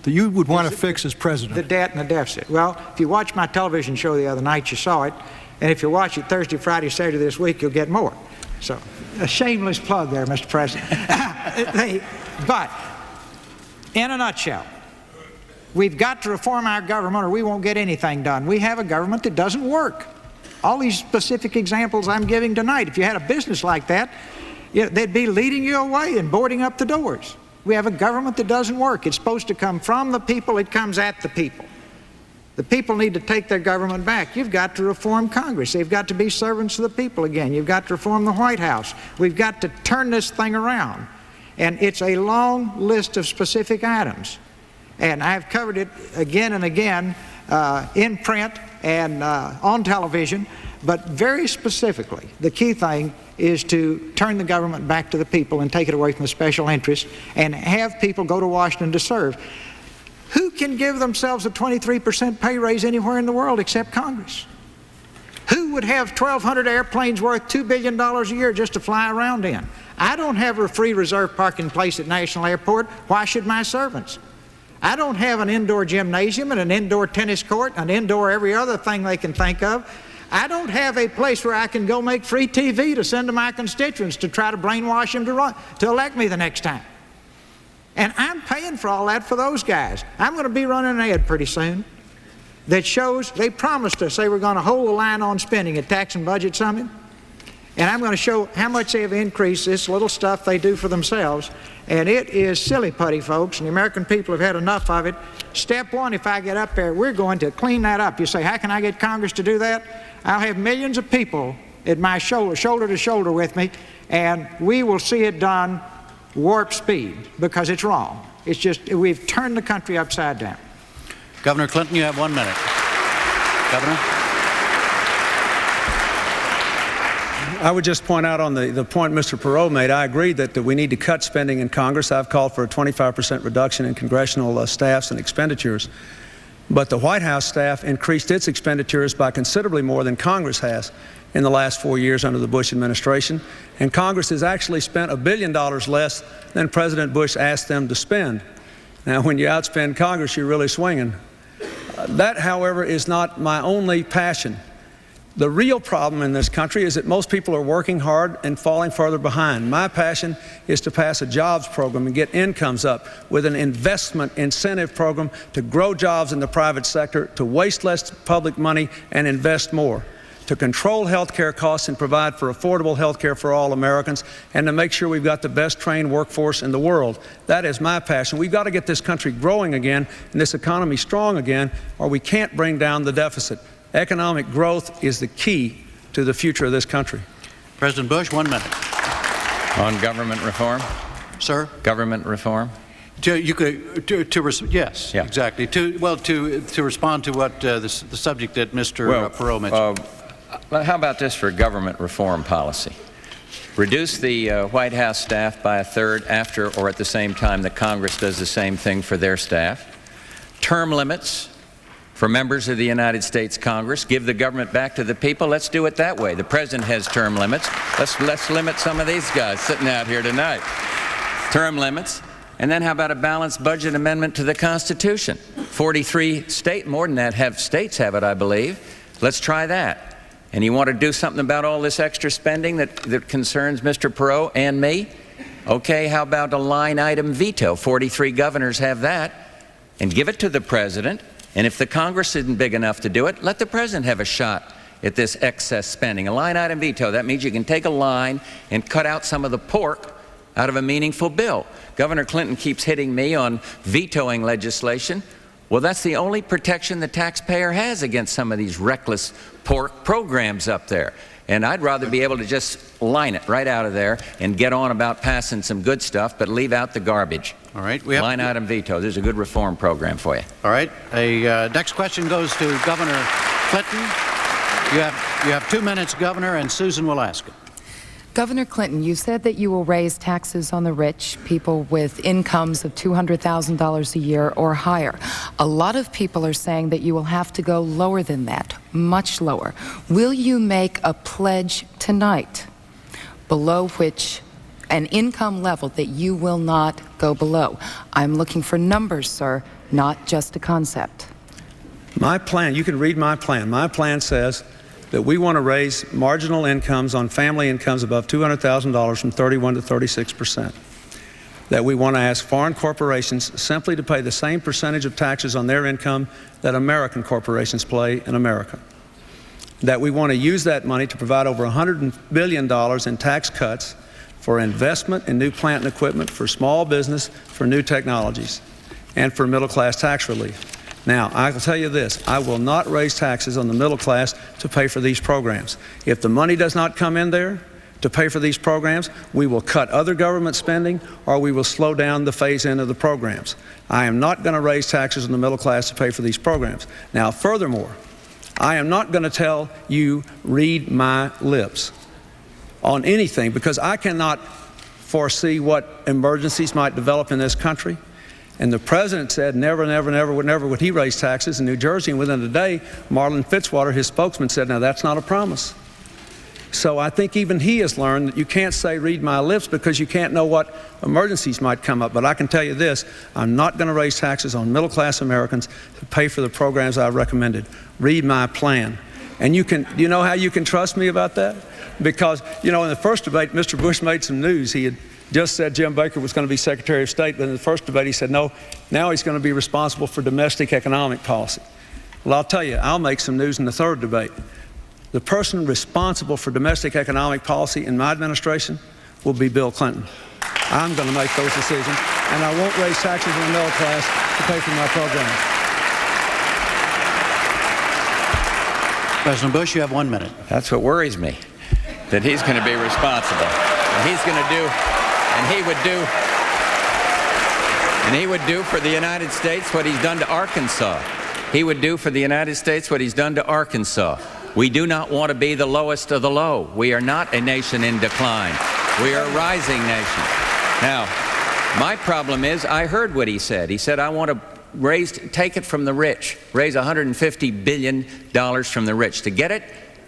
Speaker 7: that you would want to fix as president?
Speaker 4: The debt and the deficit. Well, if you watched my television show the other night, you saw it. And if you watch it Thursday, Friday, Saturday this week, you'll get more. So, a shameless plug there, Mr. President. But, in a nutshell, we've got to reform our government or we won't get anything done. We have a government that doesn't work. All these specific examples I'm giving tonight, if you had a business like that, they'd be leading you away and boarding up the doors. We have a government that doesn't work. It's supposed to come from the people. It comes at the people. The people need to take their government back. You've got to reform Congress. They've got to be servants of the people again. You've got to reform the White House. We've got to turn this thing around. And it's a long list of specific items. And I've covered it again and again in print and on television. But very specifically, the key thing is to turn the government back to the people and take it away from the special interests and have people go to Washington to serve. Who can give themselves a 23% pay raise anywhere in the world except Congress? Who would have 1,200 airplanes worth $2 billion a year just to fly around in? I don't have a free reserve parking place at National Airport. Why should my servants? I don't have an indoor gymnasium and an indoor tennis court, an indoor every other thing they can think of. I don't have a place where I can go make free TV to send to my constituents to try to brainwash them to elect me the next time. And I'm paying for all that for those guys. I'm going to be running an ad pretty soon that shows they promised us they were going to hold the line on spending at Tax and Budget Summit. And I'm going to show how much they have increased this little stuff they do for themselves. And it is silly putty, folks, and the American people have had enough of it. Step one, if I get up there, we're going to clean that up. You say, how can I get Congress to do that? I'll have millions of people at my shoulder to shoulder with me, and we will see it done warp speed, because it's wrong. It's just, we've turned the country upside down.
Speaker 1: Governor Clinton, you have 1 minute. Governor?
Speaker 3: I would just point out on the point Mr. Perot made, I agree that we need to cut spending in Congress. I've called for a 25% reduction in congressional staffs and expenditures. But the White House staff increased its expenditures by considerably more than Congress has in the last 4 years under the Bush administration. And Congress has actually spent $1 billion less than President Bush asked them to spend. Now, when you outspend Congress, you're really swinging. That, however, is not my only passion. The real problem in this country is that most people are working hard and falling further behind. My passion is to pass a jobs program and get incomes up with an investment incentive program to grow jobs in the private sector, to waste less public money and invest more, to control health care costs and provide for affordable health care for all Americans, and to make sure we've got the best trained workforce in the world. That is my passion. We've got to get this country growing again and this economy strong again, or we can't bring down the deficit. Economic growth is the key to the future of this country.
Speaker 1: President Bush, 1 minute.
Speaker 2: On government reform?
Speaker 1: Sir?
Speaker 2: Government reform?
Speaker 1: Yes, yeah. Exactly. To respond to what the subject that Mr. Perot mentioned.
Speaker 2: How about this for government reform policy? Reduce the White House staff by a third after or at the same time that Congress does the same thing for their staff. Term limits for members of the United States Congress. Give the government back to the people. Let's do it that way. The president has term limits. Let's limit some of these guys sitting out here tonight. Term limits. And then how about a balanced budget amendment to the Constitution? 43 more than that states have it, I believe. Let's try that. And you want to do something about all this extra spending that concerns Mr. Perot and me? Okay, how about a line item veto? 43 governors have that. And give it to the president. And if the Congress isn't big enough to do it, let the president have a shot at this excess spending. A line item veto, that means you can take a line and cut out some of the pork out of a meaningful bill. Governor Clinton keeps hitting me on vetoing legislation. Well, that's the only protection the taxpayer has against some of these reckless pork programs up there. And I'd rather be able to just line it right out of there and get on about passing some good stuff, but leave out the garbage.
Speaker 1: All right.
Speaker 2: Line item veto. There's a good reform program for you.
Speaker 1: All right. Next question goes to Governor Clinton. You have 2 minutes, Governor, and Susan will ask it.
Speaker 5: Governor Clinton, you said that you will raise taxes on the rich, people with incomes of $200,000 a year or higher. A lot of people are saying that you will have to go lower than that, much lower. Will you make a pledge tonight below which an income level that you will not go below? I'm looking for numbers, sir, not just a concept.
Speaker 3: My plan, you can read my plan. My plan says that we want to raise marginal incomes on family incomes above $200,000 from 31 to 36%. That we want to ask foreign corporations simply to pay the same percentage of taxes on their income that American corporations pay in America. That we want to use that money to provide over $100 billion in tax cuts for investment in new plant and equipment, for small business, for new technologies, and for middle-class tax relief. Now, I will tell you this, I will not raise taxes on the middle class to pay for these programs. If the money does not come in there to pay for these programs, we will cut other government spending or we will slow down the phase-in of the programs. I am not going to raise taxes on the middle class to pay for these programs. Now, furthermore, I am not going to tell you, read my lips on anything, because I cannot foresee what emergencies might develop in this country. And the president said never would he raise taxes in New Jersey. And within a day, Marlon Fitzwater, his spokesman, said, now that's not a promise. So I think even he has learned that you can't say read my lips because you can't know what emergencies might come up. But I can tell you this, I'm not going to raise taxes on middle-class Americans to pay for the programs I've recommended. Read my plan. And you know how you can trust me about that? Because, in the first debate, Mr. Bush made some news. He had just said Jim Baker was going to be Secretary of State, but in the first debate he said no, now he's going to be responsible for domestic economic policy. Well, I'll tell you, I'll make some news in the third debate. the person responsible for domestic economic policy in my administration will be Bill Clinton. I'm going to make those decisions, and I won't raise taxes on the middle class to pay for my program.
Speaker 1: President Bush, you have 1 minute.
Speaker 2: That's what worries me, that he's going to be responsible. And he's going to do, and he would do for the United States what he's done to Arkansas. He would do for the United States what he's done to Arkansas. We do not want to be the lowest of the low. We are not a nation in decline. We are a rising nation. Now, my problem is, I heard what he said. He said, I want to take it from the rich, raise $150 billion from the rich. To get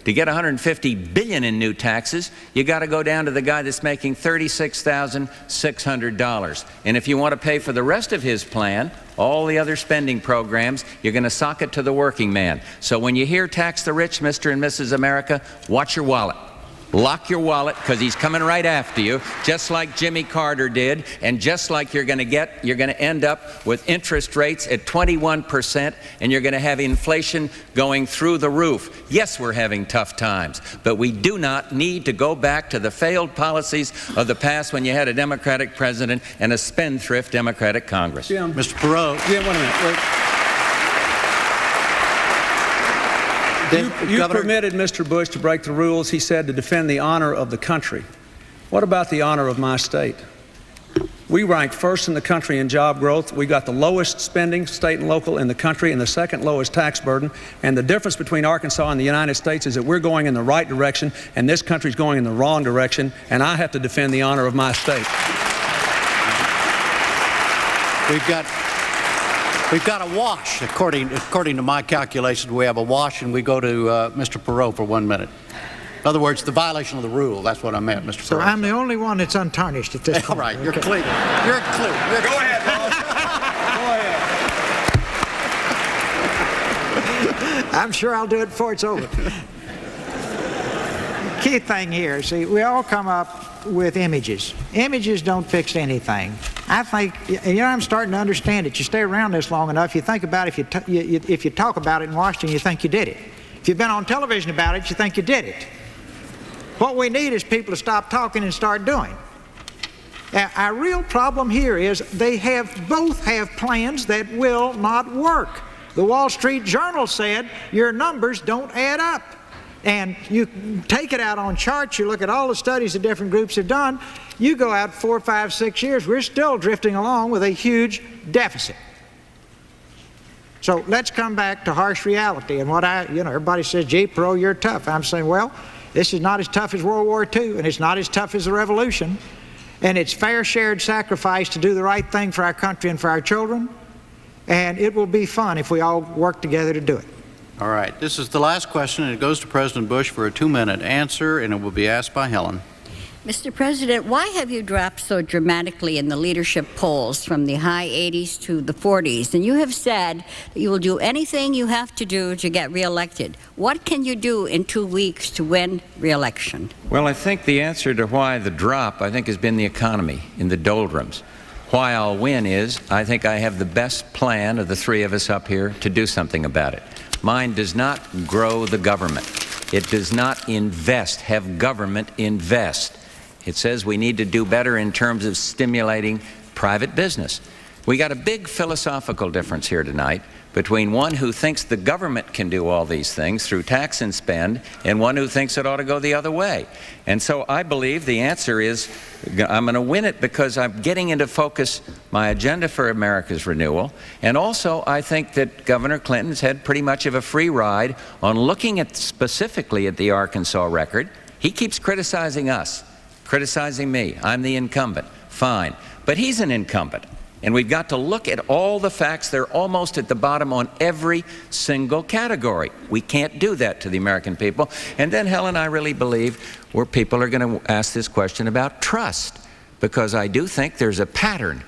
Speaker 2: $150 billion in new taxes, you got to go down to the guy that's making $36,600. And if you want to pay for the rest of his plan, all the other spending programs, you're going to sock it to the working man. So when you hear tax the rich, Mr. and Mrs. America, watch your wallet. Lock your wallet, because he's coming right after you, just like Jimmy Carter did, and just like you're going to end up with interest rates at 21%, and you're going to have inflation going through the roof. Yes, we're having tough times, but we do not need to go back to the failed policies of the past when you had a Democratic president and a spendthrift Democratic Congress.
Speaker 3: Jim,
Speaker 1: Mr. Perot.
Speaker 3: Jim, 1 minute. Wait. You permitted Mr. Bush to break the rules, he said, to defend the honor of the country. What about the honor of my state? We ranked first in the country in job growth. We got the lowest spending, state and local, in the country, and the second lowest tax burden. And the difference between Arkansas and the United States is that we're going in the right direction, and this country's going in the wrong direction, and I have to defend the honor of my state.
Speaker 1: We've got a wash. According to my calculations, we have a wash, and we go to Mr. Perot for 1 minute. In other words, the violation of the rule. That's what I meant, Mr. Perot.
Speaker 4: So I'm the only one that's untarnished at this point.
Speaker 1: All right, you're clear. You're clear.
Speaker 2: Go ahead, Bob. Go ahead.
Speaker 4: I'm sure I'll do it before it's over. Key thing here, see, we all come up with images. Images don't fix anything. I think, I'm starting to understand it. You stay around this long enough, you think about it, if you talk about it in Washington, you think you did it. If you've been on television about it, you think you did it. What we need is people to stop talking and start doing. Our real problem here is they both have plans that will not work. The Wall Street Journal said your numbers don't add up. And you take it out on charts, you look at all the studies that different groups have done, you go out 4, 5, 6 years, we're still drifting along with a huge deficit. So let's come back to harsh reality. And everybody says, gee, Perot, you're tough. I'm saying, well, this is not as tough as World War II, and it's not as tough as the Revolution. And it's fair shared sacrifice to do the right thing for our country and for our children. And it will be fun if we all work together to do it.
Speaker 1: All right. This is the last question, and it goes to President Bush for a 2-minute answer, and it will be asked by Helen.
Speaker 6: Mr. President, why have you dropped so dramatically in the leadership polls from the high 80s to the 40s? And you have said that you will do anything you have to do to get reelected. What can you do in 2 weeks to win reelection?
Speaker 2: Well, I think the answer to why the drop, has been the economy in the doldrums. Why I'll win is I think I have the best plan of the three of us up here to do something about it. Mine does not grow the government. It does not have government invest. It says we need to do better in terms of stimulating private business. We got a big philosophical difference here tonight between one who thinks the government can do all these things through tax and spend and one who thinks it ought to go the other way. And so I believe the answer is I'm going to win it because I'm getting into focus my agenda for America's renewal. And also I think that Governor Clinton's had pretty much of a free ride on looking at specifically at the Arkansas record. He keeps criticizing us, criticizing me. I'm the incumbent. Fine. But he's an incumbent. And we've got to look at all the facts. They're almost at the bottom on every single category. We can't do that to the American people. And then, Helen, I really believe where people are going to ask this question about trust, because I do think there's a pattern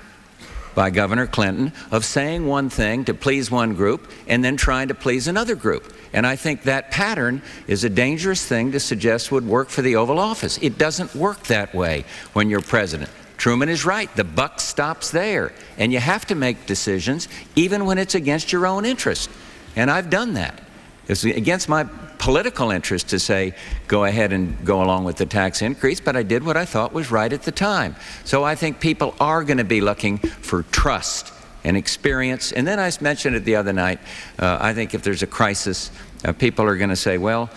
Speaker 2: by Governor Clinton of saying one thing to please one group and then trying to please another group. And I think that pattern is a dangerous thing to suggest would work for the Oval Office. It doesn't work that way when you're president. Truman is right. The buck stops there. And you have to make decisions even when it's against your own interest. And I've done that. It's against my political interest to say, go ahead and go along with the tax increase, but I did what I thought was right at the time. So I think people are going to be looking for trust and experience. And then I mentioned it the other night, I think if there's a crisis, people are going to say, well,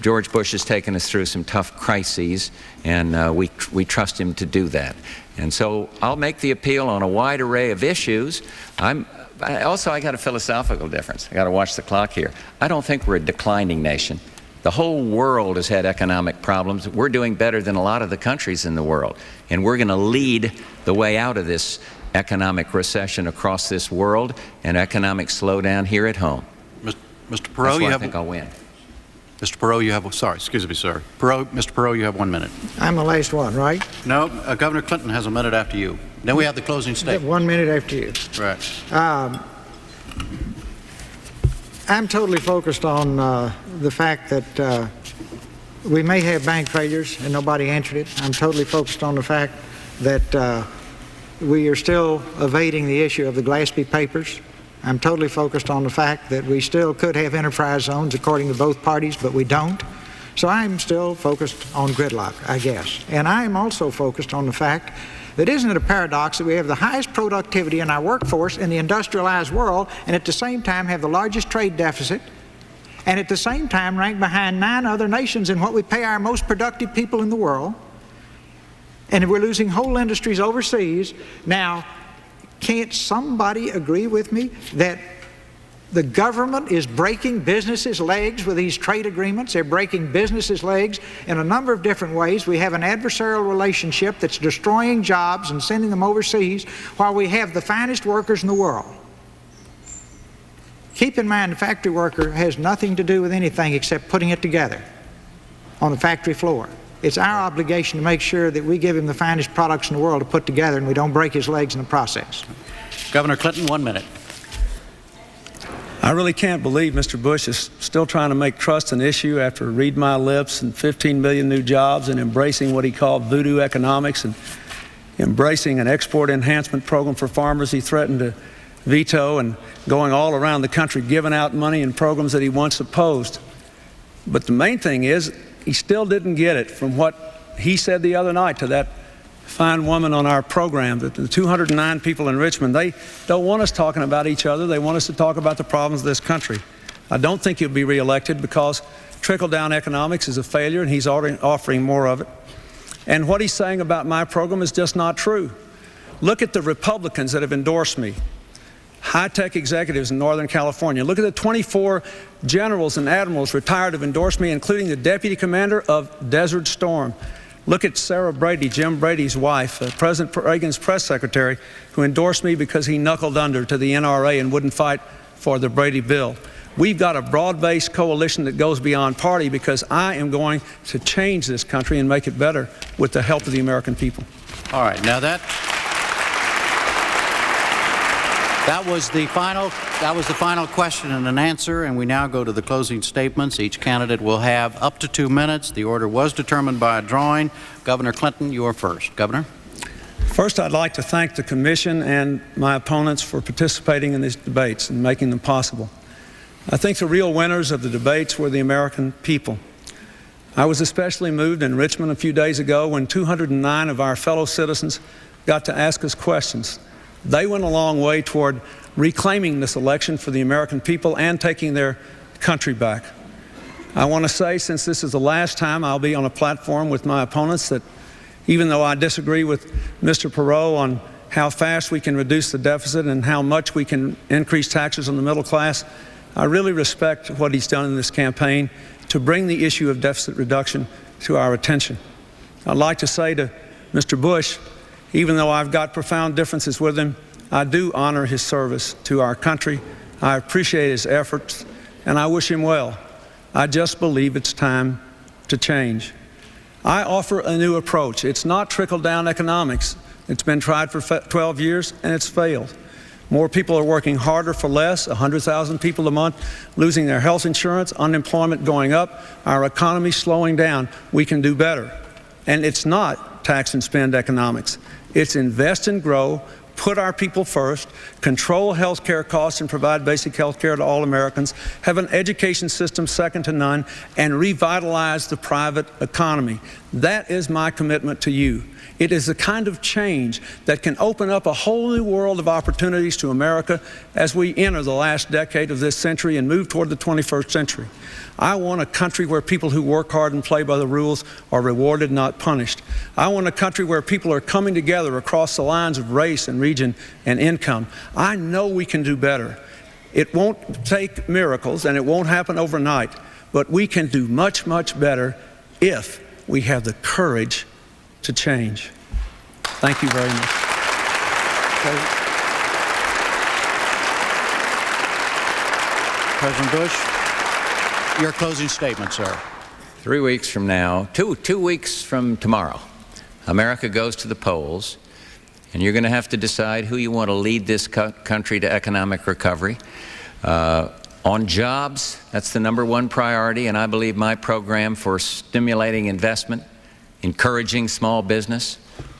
Speaker 2: George Bush has taken us through some tough crises, and we trust him to do that. And so I'll make the appeal on a wide array of issues. I got a philosophical difference. I got to watch the clock here. I don't think we're a declining nation. The whole world has had economic problems. We're doing better than a lot of the countries in the world, and we're going to lead the way out of this economic recession across this world and economic slowdown here at home.
Speaker 1: Mr. Perot,
Speaker 2: I think I'll win.
Speaker 1: Mr. Perot, you have, sorry, excuse me, sir. Mr. Perot, you have 1 minute.
Speaker 4: I'm the last one, right?
Speaker 1: No, Governor Clinton has a minute after you. Then we have the closing statement.
Speaker 4: 1 minute after you.
Speaker 1: Right.
Speaker 4: I'm totally focused on the fact that we may have bank failures and nobody answered it. I'm totally focused on the fact that we are still evading the issue of the Glaspie papers. I'm totally focused on the fact that we still could have enterprise zones according to both parties, but we don't. So I'm still focused on gridlock, I guess. And I'm also focused on the fact that isn't it a paradox that we have the highest productivity in our workforce in the industrialized world and at the same time have the largest trade deficit and at the same time rank behind 9 other nations in what we pay our most productive people in the world, and we're losing whole industries overseas. Now, can't somebody agree with me that the government is breaking businesses' legs with these trade agreements? They're breaking businesses' legs in a number of different ways. We have an adversarial relationship that's destroying jobs and sending them overseas while we have the finest workers in the world. Keep in mind, the factory worker has nothing to do with anything except putting it together on the factory floor. It's our obligation to make sure that we give him the finest products in the world to put together and we don't break his legs in the process.
Speaker 1: Governor Clinton, 1 minute.
Speaker 3: I really can't believe Mr. Bush is still trying to make trust an issue after read my lips and 15 million new jobs and embracing what he called voodoo economics and embracing an export enhancement program for farmers he threatened to veto and going all around the country giving out money in programs that he once opposed. But the main thing is, he still didn't get it from what he said the other night to that fine woman on our program, that the 209 people in Richmond, they don't want us talking about each other. They want us to talk about the problems of this country. I don't think he'll be reelected because trickle-down economics is a failure, and he's already offering more of it. And what he's saying about my program is just not true. Look at the Republicans that have endorsed me. High-tech executives in Northern California. Look at the 24 generals and admirals retired have endorsed me, including the deputy commander of Desert Storm. Look at Sarah Brady, Jim Brady's wife, President Reagan's press secretary, who endorsed me because he knuckled under to the NRA and wouldn't fight for the Brady bill. We've got a broad-based coalition that goes beyond party because I am going to change this country and make it better with the help of the American people.
Speaker 1: All right, now that was the final question and an answer, and we now go to the closing statements. Each candidate will have up to 2 minutes. The order was determined by a drawing. Governor Clinton, you are first. Governor?
Speaker 3: First, I'd like to thank the Commission and my opponents for participating in these debates and making them possible. I think the real winners of the debates were the American people. I was especially moved in Richmond a few days ago when 209 of our fellow citizens got to ask us questions. They went a long way toward reclaiming this election for the American people and taking their country back. I want to say, since this is the last time I'll be on a platform with my opponents, that even though I disagree with Mr. Perot on how fast we can reduce the deficit and how much we can increase taxes on the middle class, I really respect what he's done in this campaign to bring the issue of deficit reduction to our attention. I'd like to say to Mr. Bush, even though I've got profound differences with him, I do honor his service to our country. I appreciate his efforts, and I wish him well. I just believe it's time to change. I offer a new approach. It's not trickle-down economics. It's been tried for 12 years, and it's failed. More people are working harder for less, 100,000 people a month losing their health insurance, unemployment going up, our economy slowing down. We can do better. And it's not tax and spend economics. It's invest and grow, put our people first, control health care costs and provide basic health care to all Americans, have an education system second to none, and revitalize the private economy. That is my commitment to you. It is the kind of change that can open up a whole new world of opportunities to America as we enter the last decade of this century and move toward the 21st century. I want a country where people who work hard and play by the rules are rewarded, not punished. I want a country where people are coming together across the lines of race and region and income. I know we can do better. It won't take miracles and it won't happen overnight, but we can do much, much better if we have the courage to change. Thank you very much.
Speaker 1: President Bush, your closing statement, sir.
Speaker 2: 3 weeks from now, two weeks from tomorrow, America goes to the polls, and you're going to have to decide who you want to lead this country to economic recovery. On jobs, that's the #1 priority, and I believe my program for stimulating investment, encouraging small business,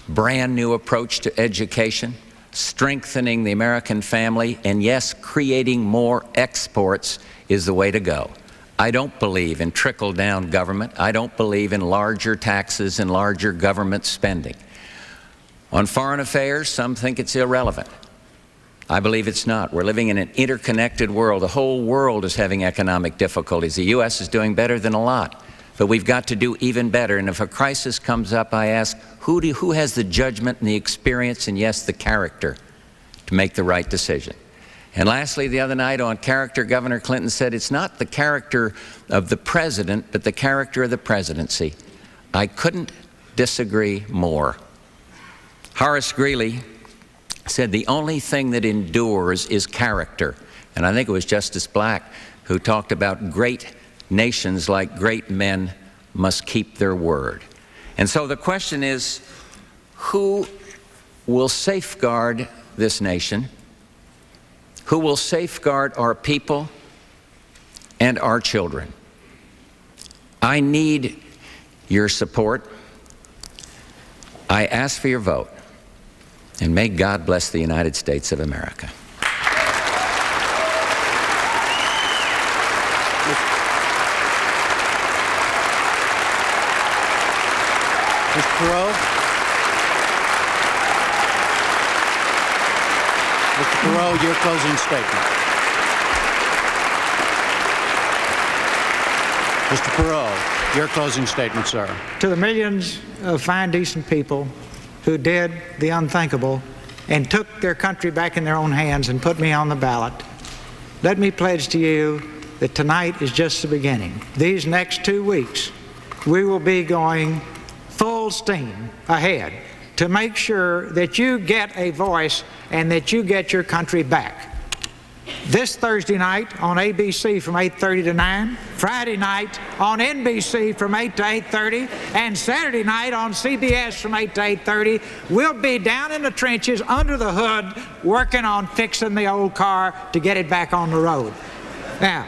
Speaker 2: brand new approach to education, strengthening the American family, and yes, creating more exports is the way to go. I don't believe in trickle-down government. I don't believe in larger taxes and larger government spending. On foreign affairs, some think it's irrelevant. I believe it's not. We're living in an interconnected world. The whole world is having economic difficulties. The U.S. is doing better than a lot. But we've got to do even better. And if a crisis comes up, I ask, who has the judgment and the experience and, yes, the character to make the right decision? And lastly, the other night on character, Governor Clinton said it's not the character of the president, but the character of the presidency. I couldn't disagree more. Horace Greeley said the only thing that endures is character. And I think it was Justice Black who talked about great nations, like great men, must keep their word. And so the question is, who will safeguard this nation? Who will safeguard our people and our children? I need your support. I ask for your vote. And may God bless the United States of America.
Speaker 1: Mr. Perot? Mr. Perot, your closing statement. Mr. Perot, your closing statement, sir.
Speaker 4: To the millions of fine, decent people who did the unthinkable and took their country back in their own hands and put me on the ballot, let me pledge to you that tonight is just the beginning. These next 2 weeks, we will be going full steam ahead to make sure that you get a voice and that you get your country back. This Thursday night on ABC from 8:30 to 9, Friday night on NBC from 8 to 8:30, and Saturday night on CBS from 8 to 8:30, we'll be down in the trenches under the hood working on fixing the old car to get it back on the road. Now,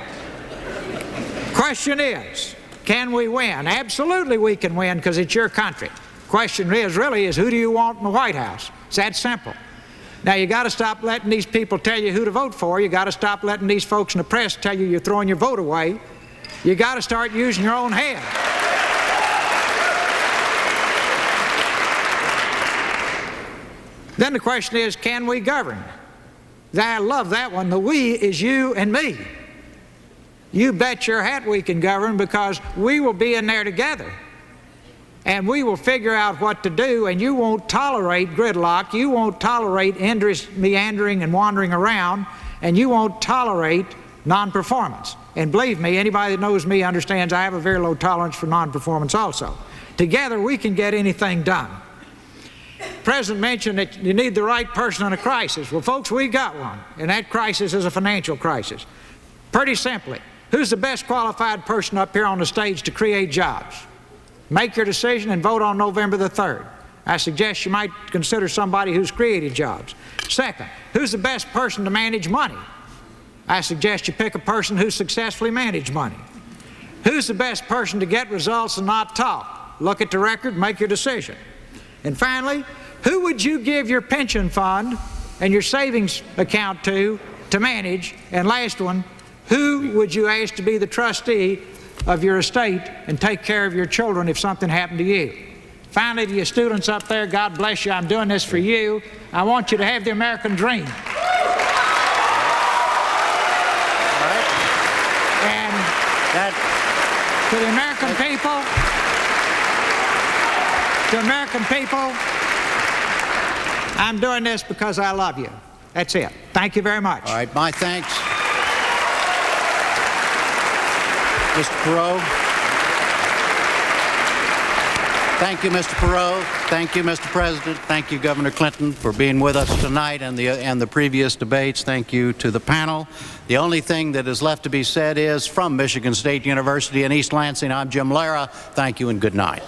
Speaker 4: question is, can we win? Absolutely we can win because it's your country. Question is who do you want in the White House? It's that simple. Now, you got to stop letting these people tell you who to vote for. You got to stop letting these folks in the press tell you you're throwing your vote away. You got to start using your own head. Then the question is, can we govern? I love that one. The we is you and me. You bet your hat we can govern because we will be in there together. And we will figure out what to do, and you won't tolerate gridlock, you won't tolerate endless meandering and wandering around, and you won't tolerate non-performance. And believe me, anybody that knows me understands I have a very low tolerance for non-performance also. Together we can get anything done. The President mentioned that you need the right person in a crisis. Well, folks, we got one, and that crisis is a financial crisis. Pretty simply, who's the best qualified person up here on the stage to create jobs? Make your decision and vote on November the 3rd. I suggest you might consider somebody who's created jobs. Second, who's the best person to manage money? I suggest you pick a person who's successfully managed money. Who's the best person to get results and not talk? Look at the record, make your decision. And finally, who would you give your pension fund and your savings account to manage? And last one, who would you ask to be the trustee of your estate and take care of your children if something happened to you? Finally, to your students up there, God bless you. I'm doing this for you. I want you to have the American dream. And to the American people, I'm doing this because I love you. That's it. Thank you very much.
Speaker 1: All right, my thanks. Mr. Perot. Thank you, Mr. Perot. Thank you, Mr. President. Thank you, Governor Clinton, for being with us tonight and the previous debates. Thank you to the panel. The only thing that is left to be said is, from Michigan State University in East Lansing, I'm Jim Lara. Thank you and good night.